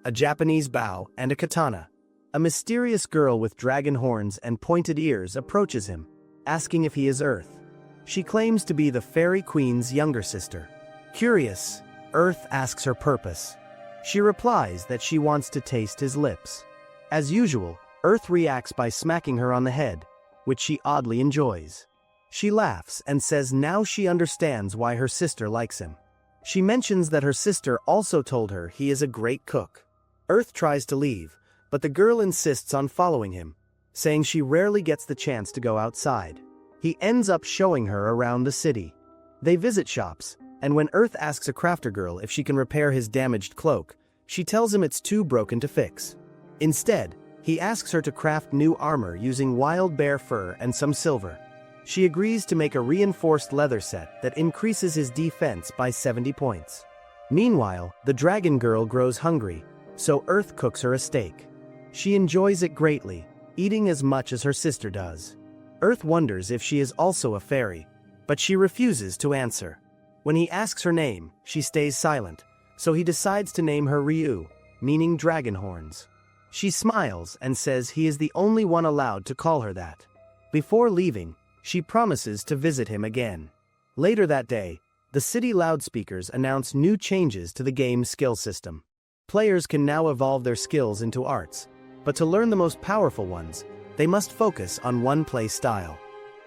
a Japanese bow and a katana. A mysterious girl with dragon horns and pointed ears approaches him, asking if he is Earth. She claims to be the Fairy Queen's younger sister. Curious, Earth asks her purpose. She replies that she wants to taste his lips. As usual, Earth reacts by smacking her on the head, which she oddly enjoys. She laughs and says now she understands why her sister likes him. She mentions that her sister also told her he is a great cook. Earth tries to leave, but the girl insists on following him, saying she rarely gets the chance to go outside. He ends up showing her around the city. They visit shops, and when Earth asks a crafter girl if she can repair his damaged cloak, she tells him it's too broken to fix. Instead, he asks her to craft new armor using wild bear fur and some silver. She agrees to make a reinforced leather set that increases his defense by 70 points. Meanwhile, the dragon girl grows hungry, so Earth cooks her a steak. She enjoys it greatly, eating as much as her sister does. Earth wonders if she is also a fairy, but she refuses to answer. When he asks her name, she stays silent, so he decides to name her Ryu, meaning dragon horns. She smiles and says he is the only one allowed to call her that. Before leaving, she promises to visit him again. Later that day, the city loudspeakers announce new changes to the game's skill system. Players can now evolve their skills into arts, but to learn the most powerful ones, they must focus on one play style.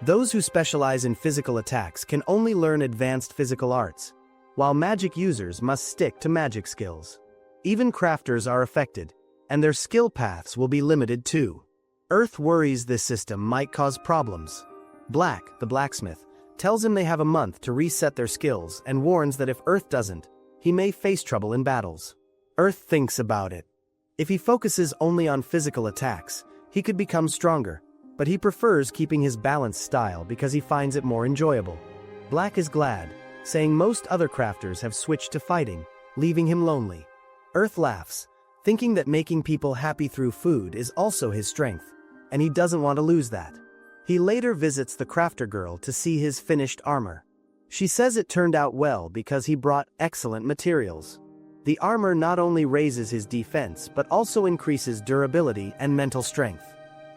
Those who specialize in physical attacks can only learn advanced physical arts, while magic users must stick to magic skills. Even crafters are affected, and their skill paths will be limited too. Earth worries this system might cause problems. Black, the blacksmith, tells him they have a month to reset their skills and warns that if Earth doesn't, he may face trouble in battles. Earth thinks about it. If he focuses only on physical attacks, he could become stronger, but he prefers keeping his balanced style because he finds it more enjoyable. Black is glad, saying most other crafters have switched to fighting, leaving him lonely. Earth laughs, thinking that making people happy through food is also his strength, and he doesn't want to lose that. He later visits the crafter girl to see his finished armor. She says it turned out well because he brought excellent materials. The armor not only raises his defense but also increases durability and mental strength.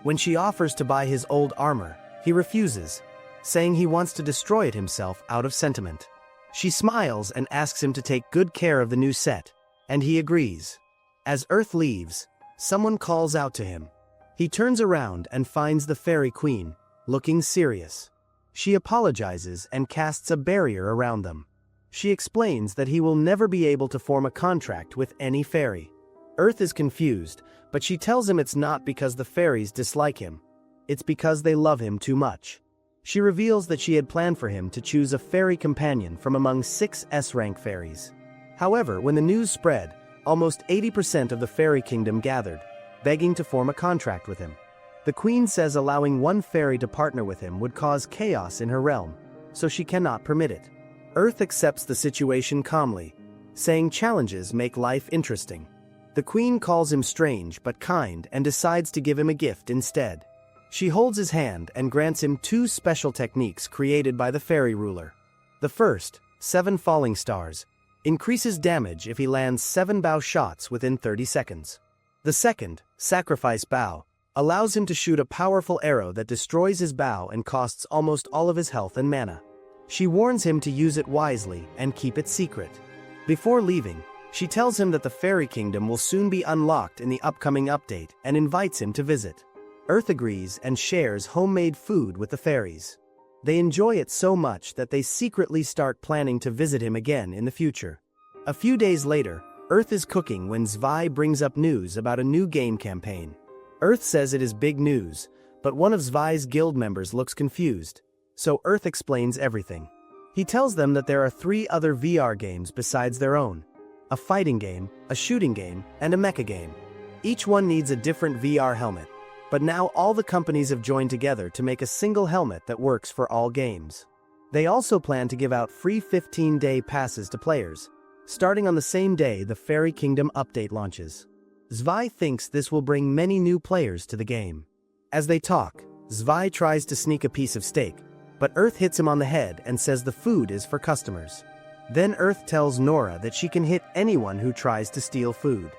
When she offers to buy his old armor, he refuses, saying he wants to destroy it himself out of sentiment. She smiles and asks him to take good care of the new set, and he agrees. As Earth leaves, someone calls out to him. He turns around and finds the fairy queen, looking serious. She apologizes and casts a barrier around them. She explains that he will never be able to form a contract with any fairy. Earth is confused, but she tells him it's not because the fairies dislike him. It's because they love him too much. She reveals that she had planned for him to choose a fairy companion from among 6 S-rank fairies. However, when the news spread, almost 80% of the fairy kingdom gathered, begging to form a contract with him. The queen says allowing one fairy to partner with him would cause chaos in her realm, so she cannot permit it. Earth accepts the situation calmly, saying challenges make life interesting. The queen calls him strange but kind and decides to give him a gift instead. She holds his hand and grants him 2 special techniques created by the fairy ruler. The first, 7 falling stars, increases damage if he lands 7 bow shots within 30 seconds. The second, sacrifice bow, allows him to shoot a powerful arrow that destroys his bow and costs almost all of his health and mana. She warns him to use it wisely and keep it secret. Before leaving, she tells him that the fairy kingdom will soon be unlocked in the upcoming update and invites him to visit. Earth agrees and shares homemade food with the fairies. They enjoy it so much that they secretly start planning to visit him again in the future. A few days later, Earth is cooking when Zwei brings up news about a new game campaign. Earth says it is big news, but one of Zwei's guild members looks confused, so Earth explains everything. He tells them that there are 3 other VR games besides their own: a fighting game, a shooting game, and a mecha game. Each one needs a different VR helmet, but now all the companies have joined together to make a single helmet that works for all games. They also plan to give out free 15-day passes to players, starting on the same day the Fairy Kingdom update launches. Zwei thinks this will bring many new players to the game. As they talk, Zwei tries to sneak a piece of steak, but Earth hits him on the head and says the food is for customers. Then Earth tells Nora that she can hit anyone who tries to steal food.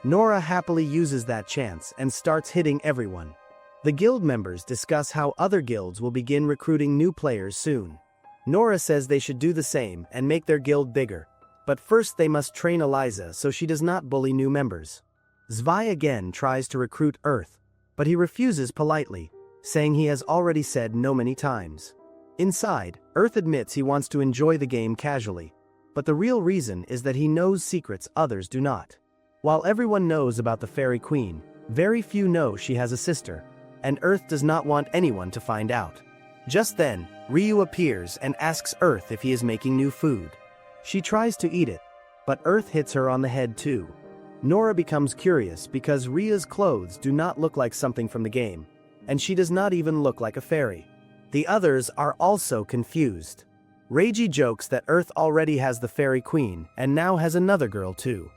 Nora happily uses that chance and starts hitting everyone. The guild members discuss how other guilds will begin recruiting new players soon. Nora says they should do the same and make their guild bigger, but first they must train Eliza so she does not bully new members. Zwei again tries to recruit Earth, but he refuses politely, saying he has already said no many times. Inside, Earth admits he wants to enjoy the game casually, but the real reason is that he knows secrets others do not. While everyone knows about the Fairy Queen, very few know she has a sister, and Earth does not want anyone to find out. Just then, Ryu appears and asks Earth if he is making new food. She tries to eat it, but Earth hits her on the head too. Nora becomes curious because Ryu's clothes do not look like something from the game, and she does not even look like a fairy. The others are also confused. Reiji jokes that Earth already has the Fairy Queen and now has another girl too.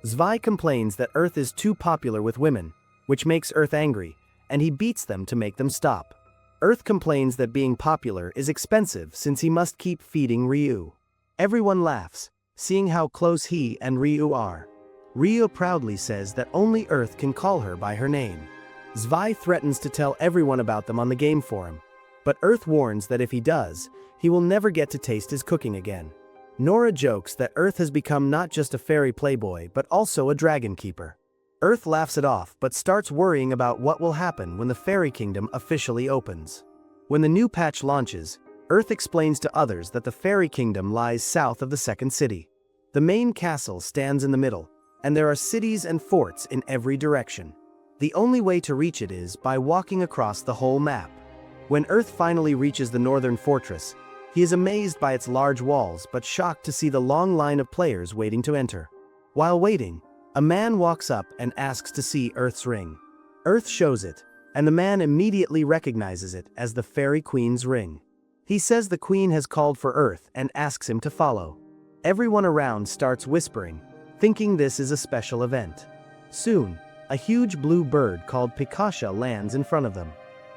Zwei complains that Earth is too popular with women, which makes Earth angry, and he beats them to make them stop. Earth complains that being popular is expensive since he must keep feeding Ryu. Everyone laughs, seeing how close he and Ryu are. Ryu proudly says that only Earth can call her by her name. Zwei threatens to tell everyone about them on the game forum, but Earth warns that if he does, he will never get to taste his cooking again. Nora jokes that Earth has become not just a fairy playboy but also a dragon keeper. Earth laughs it off but starts worrying about what will happen when the Fairy Kingdom officially opens. When the new patch launches, Earth explains to others that the Fairy Kingdom lies south of the second city. The main castle stands in the middle, and there are cities and forts in every direction. The only way to reach it is by walking across the whole map. When Earth finally reaches the northern fortress, He is amazed by its large walls but shocked to see the long line of players waiting to enter. While waiting, a man walks up and asks to see Earth's ring. Earth shows it, and the man immediately recognizes it as the Fairy Queen's ring. He says the Queen has called for Earth and asks him to follow. Everyone around starts whispering, thinking this is a special event. Soon, a huge blue bird called Pikasha lands in front of them.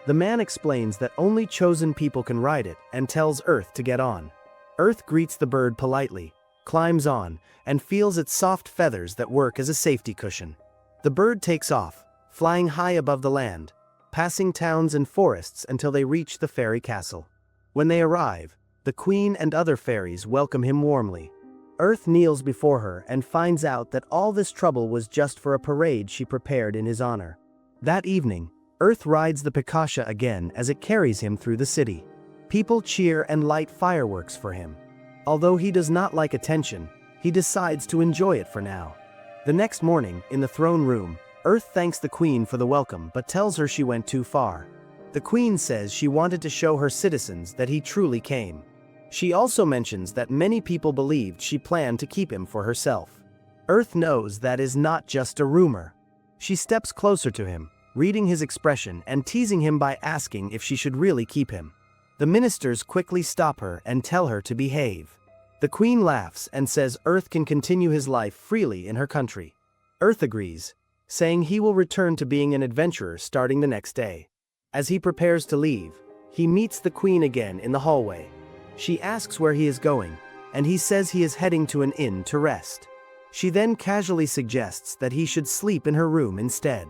The man explains that only chosen people can ride it and tells Earth to get on. Earth greets the bird politely, climbs on, and feels its soft feathers that work as a safety cushion. The bird takes off, flying high above the land, passing towns and forests until they reach the fairy castle. When they arrive, the Queen and other fairies welcome him warmly. Earth kneels before her and finds out that all this trouble was just for a parade she prepared in his honor. That evening, Earth rides the Pikasha again as it carries him through the city. People cheer and light fireworks for him. Although he does not like attention, he decides to enjoy it for now. The next morning, in the throne room, Earth thanks the Queen for the welcome but tells her she went too far. The Queen says she wanted to show her citizens that he truly came. She also mentions that many people believed she planned to keep him for herself. Earth knows that is not just a rumor. She steps closer to him, reading his expression and teasing him by asking if she should really keep him. The ministers quickly stop her and tell her to behave. The Queen laughs and says Earth can continue his life freely in her country. Earth agrees, saying he will return to being an adventurer starting the next day. As he prepares to leave, he meets the Queen again in the hallway. She asks where he is going, and he says he is heading to an inn to rest. She then casually suggests that he should sleep in her room instead.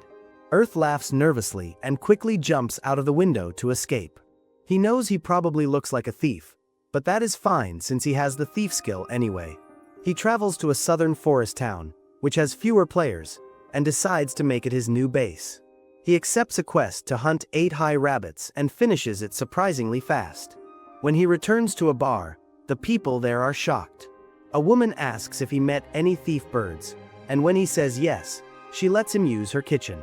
Earth laughs nervously and quickly jumps out of the window to escape. He knows he probably looks like a thief, but that is fine since he has the thief skill anyway. He travels to a southern forest town, which has fewer players, and decides to make it his new base. He accepts a quest to hunt 8 high rabbits and finishes it surprisingly fast. When he returns to a bar, the people there are shocked. A woman asks if he met any thief birds, and when he says yes, she lets him use her kitchen.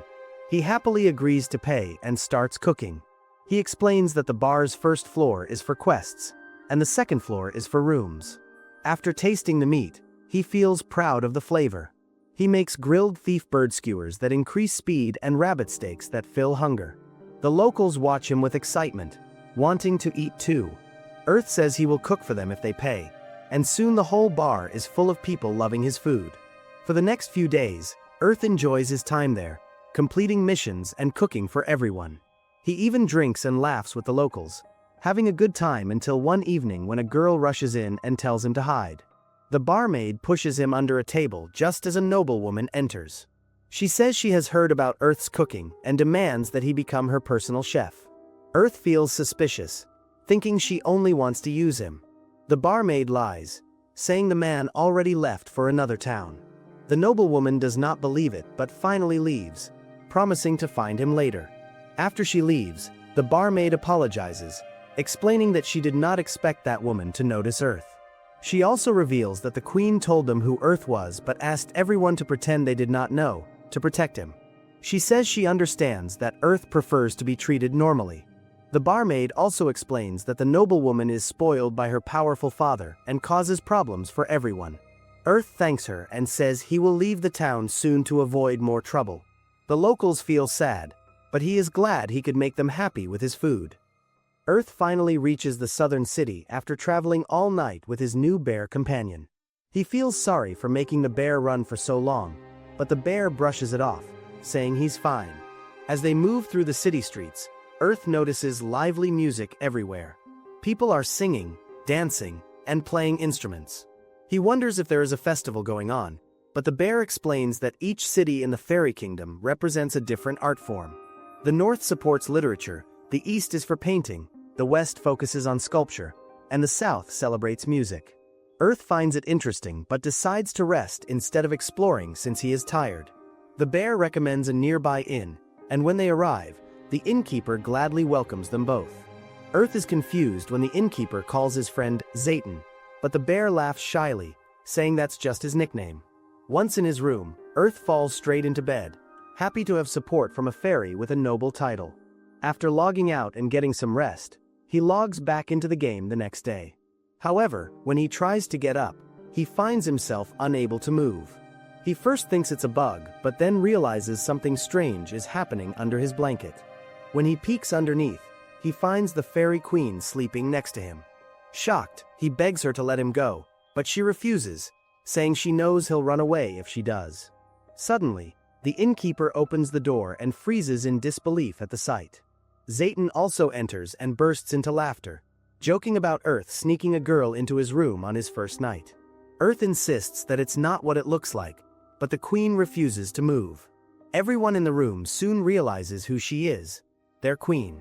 He happily agrees to pay and starts cooking. He explains that the bar's first floor is for quests, and the second floor is for rooms. After tasting the meat, he feels proud of the flavor. He makes grilled thief bird skewers that increase speed and rabbit steaks that fill hunger. The locals watch him with excitement, wanting to eat too. Earth says he will cook for them if they pay, and soon the whole bar is full of people loving his food. For the next few days, Earth enjoys his time there, completing missions and cooking for everyone. He even drinks and laughs with the locals, having a good time until one evening when a girl rushes in and tells him to hide. The barmaid pushes him under a table just as a noblewoman enters. She says she has heard about Earth's cooking and demands that he become her personal chef. Earth feels suspicious, thinking she only wants to use him. The barmaid lies, saying the man already left for another town. The noblewoman does not believe it but finally leaves, promising to find him later. After she leaves, the barmaid apologizes, explaining that she did not expect that woman to notice Earth. She also reveals that the Queen told them who Earth was but asked everyone to pretend they did not know, to protect him. She says she understands that Earth prefers to be treated normally. The barmaid also explains that the noblewoman is spoiled by her powerful father and causes problems for everyone. Earth thanks her and says he will leave the town soon to avoid more trouble. The locals feel sad, but he is glad he could make them happy with his food. Earth finally reaches the southern city after traveling all night with his new bear companion. He feels sorry for making the bear run for so long, but the bear brushes it off, saying he's fine. As they move through the city streets, Earth notices lively music everywhere. People are singing, dancing, and playing instruments. He wonders if there is a festival going on, but the bear explains that each city in the fairy kingdom represents a different art form. The north supports literature, the east is for painting, the west focuses on sculpture, and the south celebrates music. Earth finds it interesting but decides to rest instead of exploring since he is tired. The bear recommends a nearby inn, and when they arrive, the innkeeper gladly welcomes them both. Earth is confused when the innkeeper calls his friend Zayton, but the bear laughs shyly, saying that's just his nickname. Once in his room, Earth falls straight into bed, happy to have support from a fairy with a noble title. After logging out and getting some rest, He logs back into the game the next day. However, when he tries to get up, he finds himself unable to move. He first thinks it's a bug, but then realizes something strange is happening under his blanket. When he peeks underneath, he finds the fairy queen sleeping next to him. Shocked, he begs her to let him go, but she refuses, saying she knows he'll run away if she does. Suddenly, the innkeeper opens the door and freezes in disbelief at the sight. Zayton also enters and bursts into laughter, joking about Earth sneaking a girl into his room on his first night. Earth insists that it's not what it looks like, but the queen refuses to move. Everyone in the room soon realizes who she is, their queen.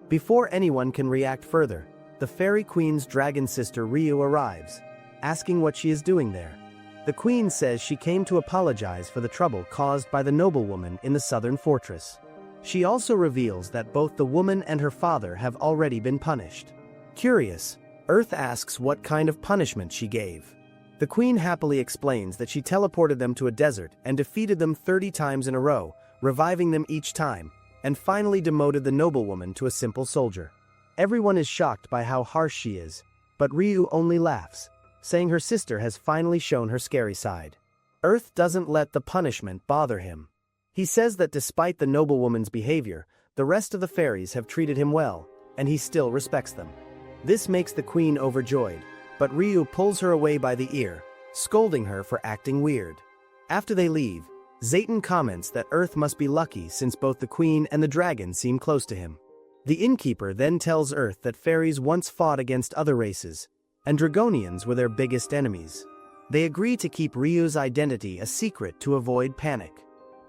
Before anyone can react further, the fairy queen's dragon sister Ryu arrives, asking what she is doing there. The queen says she came to apologize for the trouble caused by the noblewoman in the southern fortress. She also reveals that both the woman and her father have already been punished. Curious, Earth asks what kind of punishment she gave. The queen happily explains that she teleported them to a desert and defeated them 30 times in a row, reviving them each time, and finally demoted the noblewoman to a simple soldier. Everyone is shocked by how harsh she is, but Ryu only laughs, saying her sister has finally shown her scary side. Earth doesn't let the punishment bother him. He says that despite the noblewoman's behavior, the rest of the fairies have treated him well, and he still respects them. This makes the queen overjoyed, but Ryu pulls her away by the ear, scolding her for acting weird. After they leave, Zayton comments that Earth must be lucky since both the queen and the dragon seem close to him. The innkeeper then tells Earth that fairies once fought against other races, and Dragonians were their biggest enemies. They agree to keep Ryu's identity a secret to avoid panic.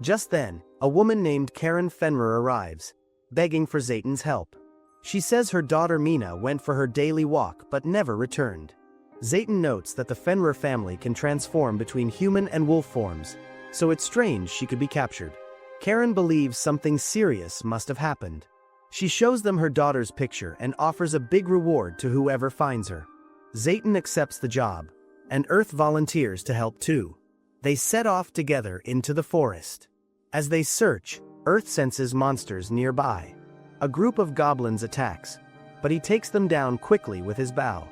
Just then, a woman named Karen Fenrir arrives, begging for Zayton's help. She says her daughter Mina went for her daily walk but never returned. Zayton notes that the Fenrir family can transform between human and wolf forms, so it's strange she could be captured. Karen believes something serious must have happened. She shows them her daughter's picture and offers a big reward to whoever finds her. Zayton accepts the job, and Earth volunteers to help too. They set off together into the forest. As they search, Earth senses monsters nearby. A group of goblins attacks, but he takes them down quickly with his bow.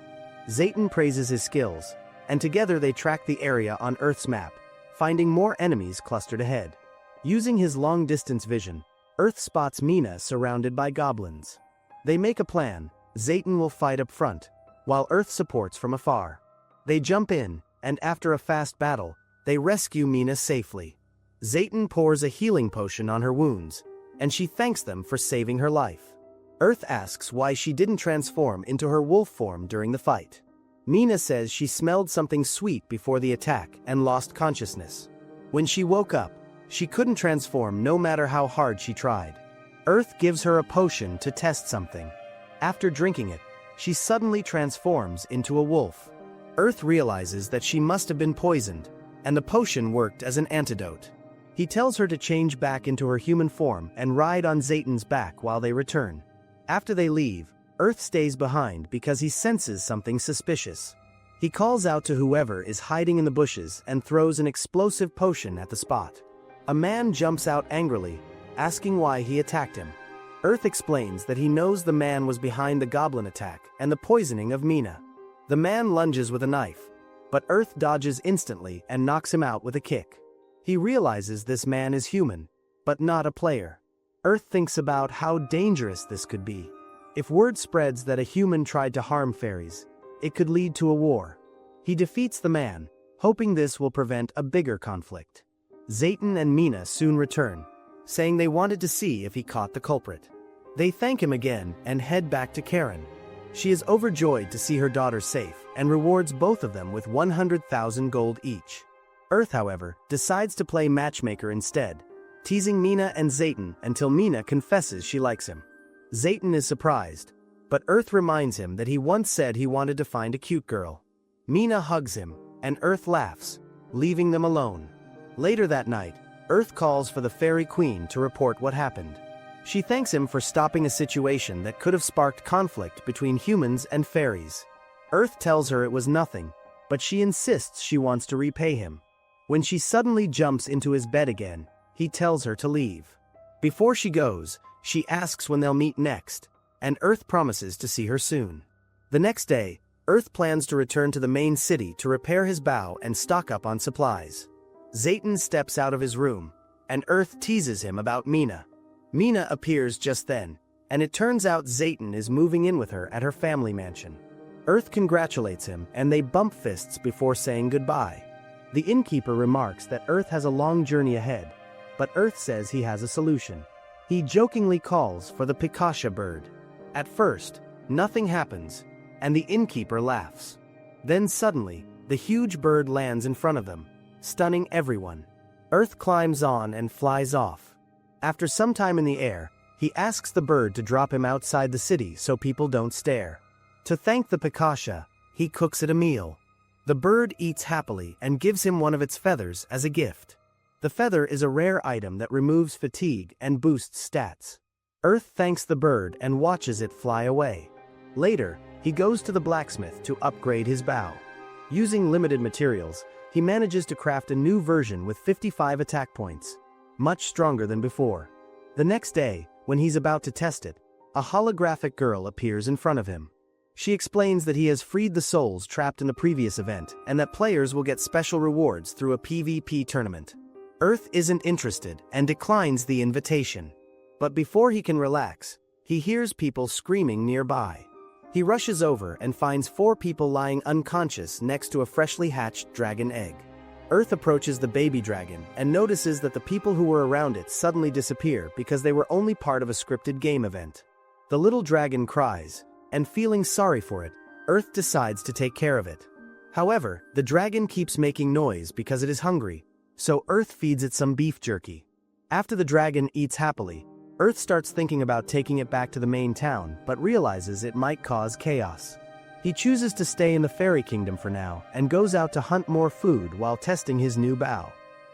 Zayton praises his skills, and together they track the area on Earth's map, finding more enemies clustered ahead. Using his long-distance vision, Earth spots Mina surrounded by goblins. They make a plan. Zayton will fight up front, while Earth supports from afar. They jump in, and after a fast battle, they rescue Mina safely. Zayton pours a healing potion on her wounds, and she thanks them for saving her life. Earth asks why she didn't transform into her wolf form during the fight. Mina says she smelled something sweet before the attack and lost consciousness. When she woke up, she couldn't transform no matter how hard she tried. Earth gives her a potion to test something. After drinking it, she suddenly transforms into a wolf. Earth realizes that she must have been poisoned, and the potion worked as an antidote. He tells her to change back into her human form and ride on Zayton's back while they return. After they leave, Earth stays behind because he senses something suspicious. He calls out to whoever is hiding in the bushes and throws an explosive potion at the spot. A man jumps out angrily, asking why he attacked him. Earth explains that he knows the man was behind the goblin attack and the poisoning of Mina. The man lunges with a knife, but Earth dodges instantly and knocks him out with a kick. He realizes this man is human, but not a player. Earth thinks about how dangerous this could be. If word spreads that a human tried to harm fairies, it could lead to a war. He defeats the man, hoping this will prevent a bigger conflict. Zayton and Mina soon return, saying they wanted to see if he caught the culprit. They thank him again and head back to Karen. She is overjoyed to see her daughter safe and rewards both of them with 100,000 gold each. Earth, however, decides to play matchmaker instead, teasing Mina and Zayton until Mina confesses she likes him. Zayton is surprised, but Earth reminds him that he once said he wanted to find a cute girl. Mina hugs him, and Earth laughs, leaving them alone. Later that night, Earth calls for the Fairy Queen to report what happened. She thanks him for stopping a situation that could have sparked conflict between humans and fairies. Earth tells her it was nothing, but she insists she wants to repay him. When she suddenly jumps into his bed again, he tells her to leave. Before she goes, she asks when they'll meet next, and Earth promises to see her soon. The next day, Earth plans to return to the main city to repair his bow and stock up on supplies. Zayton steps out of his room, and Earth teases him about Mina. Mina appears just then, and it turns out Zayton is moving in with her at her family mansion. Earth congratulates him, and they bump fists before saying goodbye. The innkeeper remarks that Earth has a long journey ahead, but Earth says he has a solution. He jokingly calls for the Pikasha bird. At first, nothing happens, and the innkeeper laughs. Then suddenly, the huge bird lands in front of them, stunning everyone. Earth climbs on and flies off. After some time in the air, he asks the bird to drop him outside the city so people don't stare. To thank the Pikasha, he cooks it a meal. The bird eats happily and gives him one of its feathers as a gift. The feather is a rare item that removes fatigue and boosts stats. Earth thanks the bird and watches it fly away. Later, he goes to the blacksmith to upgrade his bow. Using limited materials, he manages to craft a new version with 55 attack points, much stronger than before. The next day, when he's about to test it, a holographic girl appears in front of him. She explains that he has freed the souls trapped in the previous event and that players will get special rewards through a PvP tournament. Earth isn't interested and declines the invitation. But before he can relax, he hears people screaming nearby. He rushes over and finds 4 people lying unconscious next to a freshly hatched dragon egg. Earth approaches the baby dragon and notices that the people who were around it suddenly disappear because they were only part of a scripted game event. The little dragon cries, and feeling sorry for it, Earth decides to take care of it. However, the dragon keeps making noise because it is hungry, so Earth feeds it some beef jerky. After the dragon eats happily, Earth starts thinking about taking it back to the main town, but realizes it might cause chaos. He chooses to stay in the fairy kingdom for now and goes out to hunt more food while testing his new bow.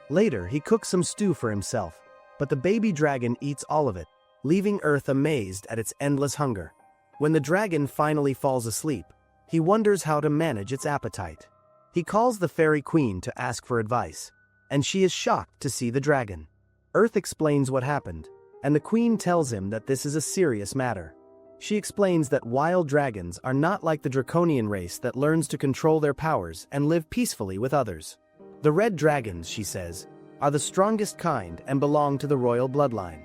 Later, he cooks some stew for himself, but the baby dragon eats all of it, leaving Earth amazed at its endless hunger. When the dragon finally falls asleep, he wonders how to manage its appetite. He calls the fairy queen to ask for advice, and she is shocked to see the dragon. Earth explains what happened, and the queen tells him that this is a serious matter. She explains that wild dragons are not like the draconian race that learns to control their powers and live peacefully with others. The red dragons, she says, are the strongest kind and belong to the royal bloodline.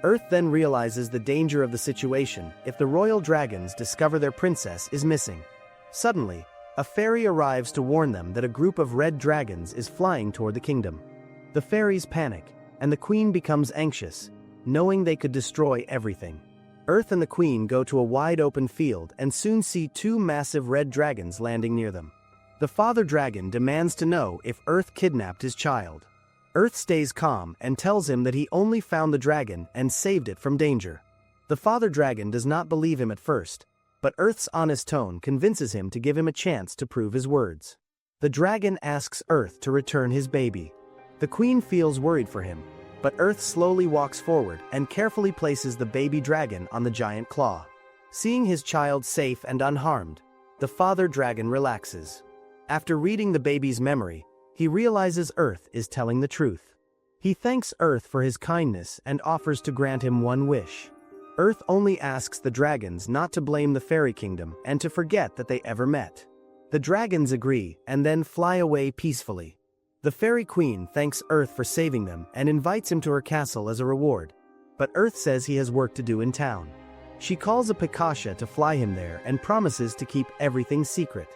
Earth then realizes the danger of the situation if the royal dragons discover their princess is missing. Suddenly, a fairy arrives to warn them that a group of red dragons is flying toward the kingdom. The fairies panic, and the queen becomes anxious, knowing they could destroy everything. Earth and the queen go to a wide-open field and soon see 2 massive red dragons landing near them. The father dragon demands to know if Earth kidnapped his child. Earth stays calm and tells him that he only found the dragon and saved it from danger. The father dragon does not believe him at first, but Earth's honest tone convinces him to give him a chance to prove his words. The dragon asks Earth to return his baby. The queen feels worried for him, but Earth slowly walks forward and carefully places the baby dragon on the giant claw. Seeing his child safe and unharmed, the father dragon relaxes. After reading the baby's memory, he realizes Earth is telling the truth. He thanks Earth for his kindness and offers to grant him one wish. Earth only asks the dragons not to blame the fairy kingdom and to forget that they ever met. The dragons agree and then fly away peacefully. The fairy queen thanks Earth for saving them and invites him to her castle as a reward. But Earth says he has work to do in town. She calls a Pikasha to fly him there and promises to keep everything secret.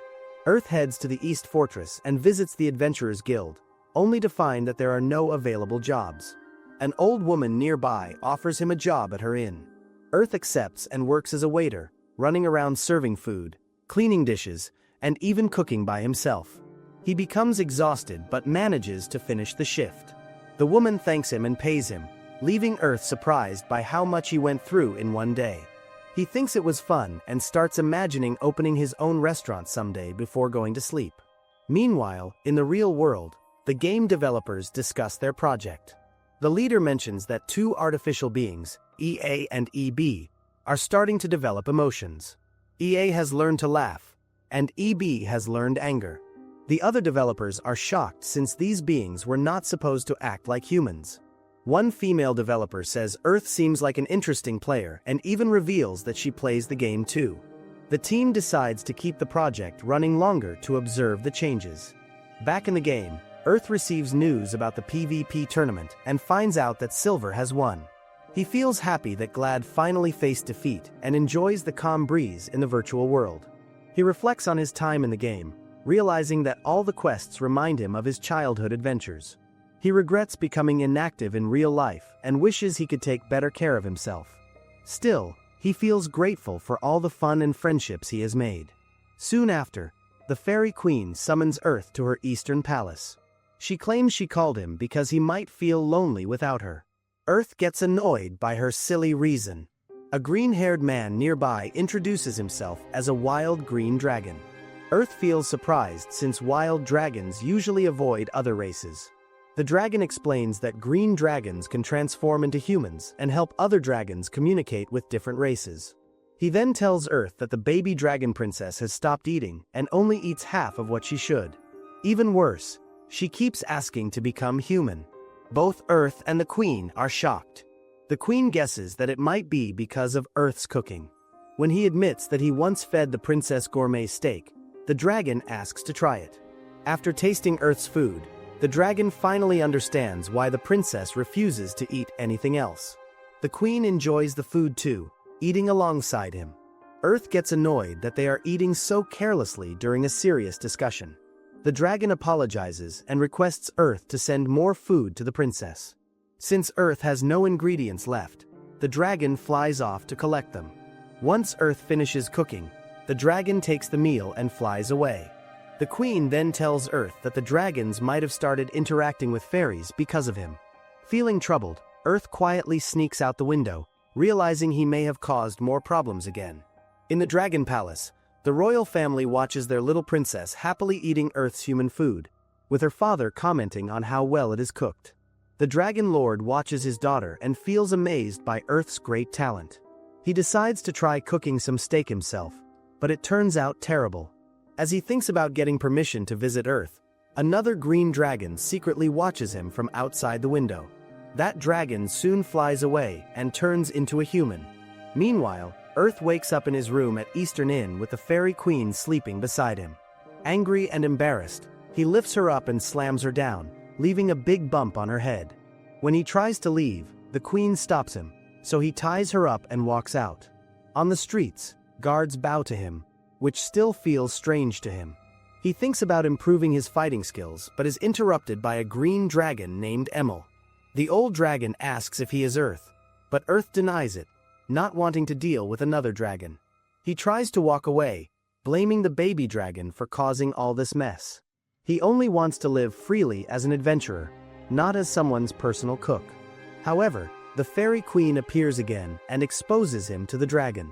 Earth heads to the East Fortress and visits the Adventurers Guild, only to find that there are no available jobs. An old woman nearby offers him a job at her inn. Earth accepts and works as a waiter, running around serving food, cleaning dishes, and even cooking by himself. He becomes exhausted but manages to finish the shift. The woman thanks him and pays him, leaving Earth surprised by how much he went through in one day. He thinks it was fun and starts imagining opening his own restaurant someday before going to sleep. Meanwhile, in the real world, the game developers discuss their project. The leader mentions that 2 artificial beings, EA and EB, are starting to develop emotions. EA has learned to laugh, and EB has learned anger. The other developers are shocked since these beings were not supposed to act like humans. One female developer says Earth seems like an interesting player and even reveals that she plays the game too. The team decides to keep the project running longer to observe the changes. Back in the game, Earth receives news about the PvP tournament and finds out that Silver has won. He feels happy that Glad finally faced defeat and enjoys the calm breeze in the virtual world. He reflects on his time in the game, realizing that all the quests remind him of his childhood adventures. He regrets becoming inactive in real life and wishes he could take better care of himself. Still, he feels grateful for all the fun and friendships he has made. Soon after, the Fairy Queen summons Earth to her eastern palace. She claims she called him because he might feel lonely without her. Earth gets annoyed by her silly reason. A green-haired man nearby introduces himself as a wild green dragon. Earth feels surprised since wild dragons usually avoid other races. The dragon explains that green dragons can transform into humans and help other dragons communicate with different races. He then tells Earth that the baby dragon princess has stopped eating and only eats half of what she should. Even worse, she keeps asking to become human. Both Earth and the Queen are shocked. The Queen guesses that it might be because of Earth's cooking. When he admits that he once fed the princess gourmet steak, the dragon asks to try it. After tasting Earth's food, the dragon finally understands why the princess refuses to eat anything else. The Queen enjoys the food too, eating alongside him. Earth gets annoyed that they are eating so carelessly during a serious discussion. The dragon apologizes and requests Earth to send more food to the princess. Since Earth has no ingredients left, the dragon flies off to collect them. Once Earth finishes cooking, the dragon takes the meal and flies away. The Queen then tells Earth that the dragons might have started interacting with fairies because of him. Feeling troubled, Earth quietly sneaks out the window, realizing he may have caused more problems again. In the Dragon Palace, the royal family watches their little princess happily eating Earth's human food, with her father commenting on how well it is cooked. The Dragon Lord watches his daughter and feels amazed by Earth's great talent. He decides to try cooking some steak himself, but it turns out terrible. As he thinks about getting permission to visit Earth, another green dragon secretly watches him from outside the window. That dragon soon flies away and turns into a human. Meanwhile, Earth wakes up in his room at Eastern Inn with the Fairy Queen sleeping beside him. Angry and embarrassed, he lifts her up and slams her down, leaving a big bump on her head. When he tries to leave, the Queen stops him, so he ties her up and walks out. On the streets, guards bow to him, which still feels strange to him. He thinks about improving his fighting skills, but is interrupted by a green dragon named Emil. The old dragon asks if he is Earth, but Earth denies it, not wanting to deal with another dragon. He tries to walk away, blaming the baby dragon for causing all this mess. He only wants to live freely as an adventurer, not as someone's personal cook. However, the Fairy Queen appears again and exposes him to the dragon.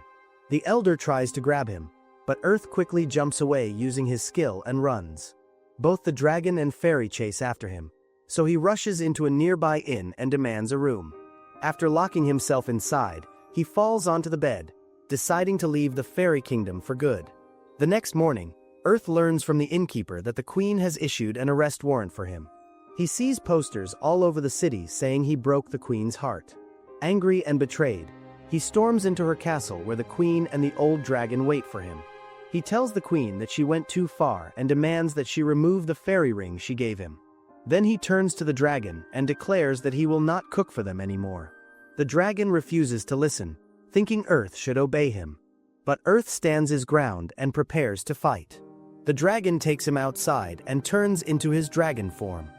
The elder tries to grab him, but Earth quickly jumps away using his skill and runs. Both the dragon and fairy chase after him, so he rushes into a nearby inn and demands a room. After locking himself inside, he falls onto the bed, deciding to leave the fairy kingdom for good. The next morning, Earth learns from the innkeeper that the Queen has issued an arrest warrant for him. He sees posters all over the city saying he broke the Queen's heart. Angry and betrayed, he storms into her castle where the Queen and the old dragon wait for him. He tells the Queen that she went too far and demands that she remove the fairy ring she gave him. Then he turns to the dragon and declares that he will not cook for them anymore. The dragon refuses to listen, thinking Earth should obey him. But Earth stands his ground and prepares to fight. The dragon takes him outside and turns into his dragon form.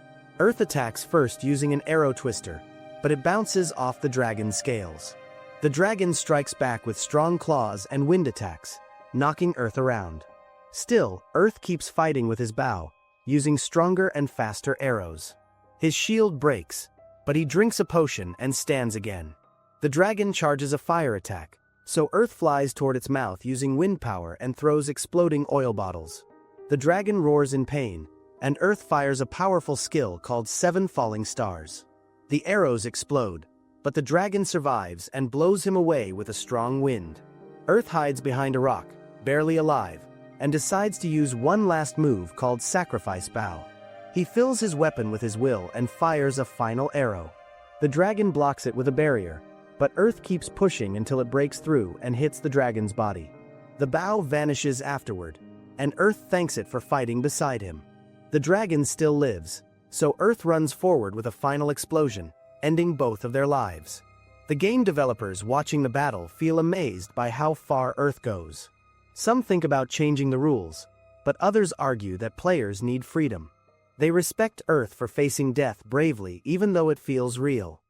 Earth attacks first using an arrow twister, but it bounces off the dragon's scales. The dragon strikes back with strong claws and wind attacks, knocking Earth around. Still, Earth keeps fighting with his bow, using stronger and faster arrows. His shield breaks, but he drinks a potion and stands again. The dragon charges a fire attack, so Earth flies toward its mouth using wind power and throws exploding oil bottles. The dragon roars in pain, and Earth fires a powerful skill called 7 Falling Stars. The arrows explode, but the dragon survives and blows him away with a strong wind. Earth hides behind a rock, barely alive, and decides to use one last move called Sacrifice Bow. He fills his weapon with his will and fires a final arrow. The dragon blocks it with a barrier, but Earth keeps pushing until it breaks through and hits the dragon's body. The bow vanishes afterward, and Earth thanks it for fighting beside him. The dragon still lives, so Earth runs forward with a final explosion, ending both of their lives. The game developers watching the battle feel amazed by how far Earth goes. Some think about changing the rules, but others argue that players need freedom. They respect Earth for facing death bravely even though it feels real.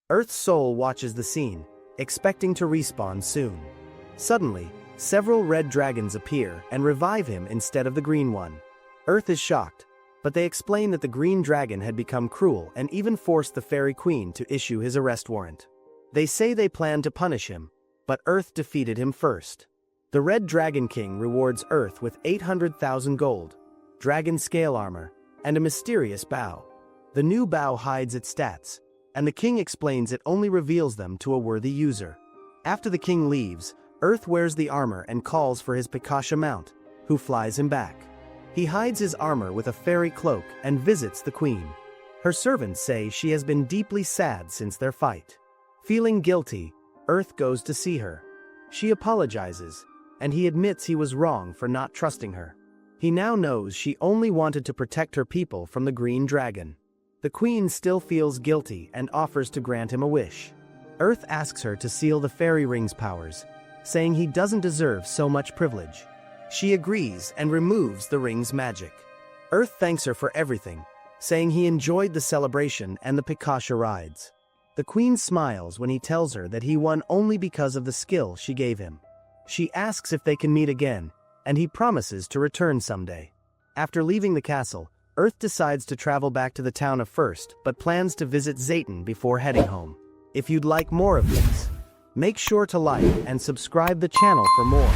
Earth's soul watches the scene, expecting to respawn soon. Suddenly, several red dragons appear and revive him instead of the green one. Earth is shocked, but they explain that the green dragon had become cruel and even forced the fairy queen to issue his arrest warrant. They say they plan to punish him, but Earth defeated him first. The Red Dragon King rewards Earth with 800,000 gold, dragon scale armor, and a mysterious bow. The new bow hides its stats, and the king explains it only reveals them to a worthy user. After the king leaves, Earth wears the armor and calls for his Pikasha mount, who flies him back. He hides his armor with a fairy cloak and visits the queen. Her servants say she has been deeply sad since their fight. Feeling guilty, Earth goes to see her. She apologizes, and he admits he was wrong for not trusting her. He now knows she only wanted to protect her people from the green dragon. The queen still feels guilty and offers to grant him a wish. Earth asks her to seal the fairy ring's powers, saying he doesn't deserve so much privilege. She agrees and removes the ring's magic. Earth thanks her for everything, saying he enjoyed the celebration and the Pikasha rides. The queen smiles when he tells her that he won only because of the skill she gave him. She asks if they can meet again, and he promises to return someday. After leaving the castle, Earth decides to travel back to the town of First, but plans to visit Zayton before heading home. If you'd like more of these, make sure to like and subscribe the channel for more.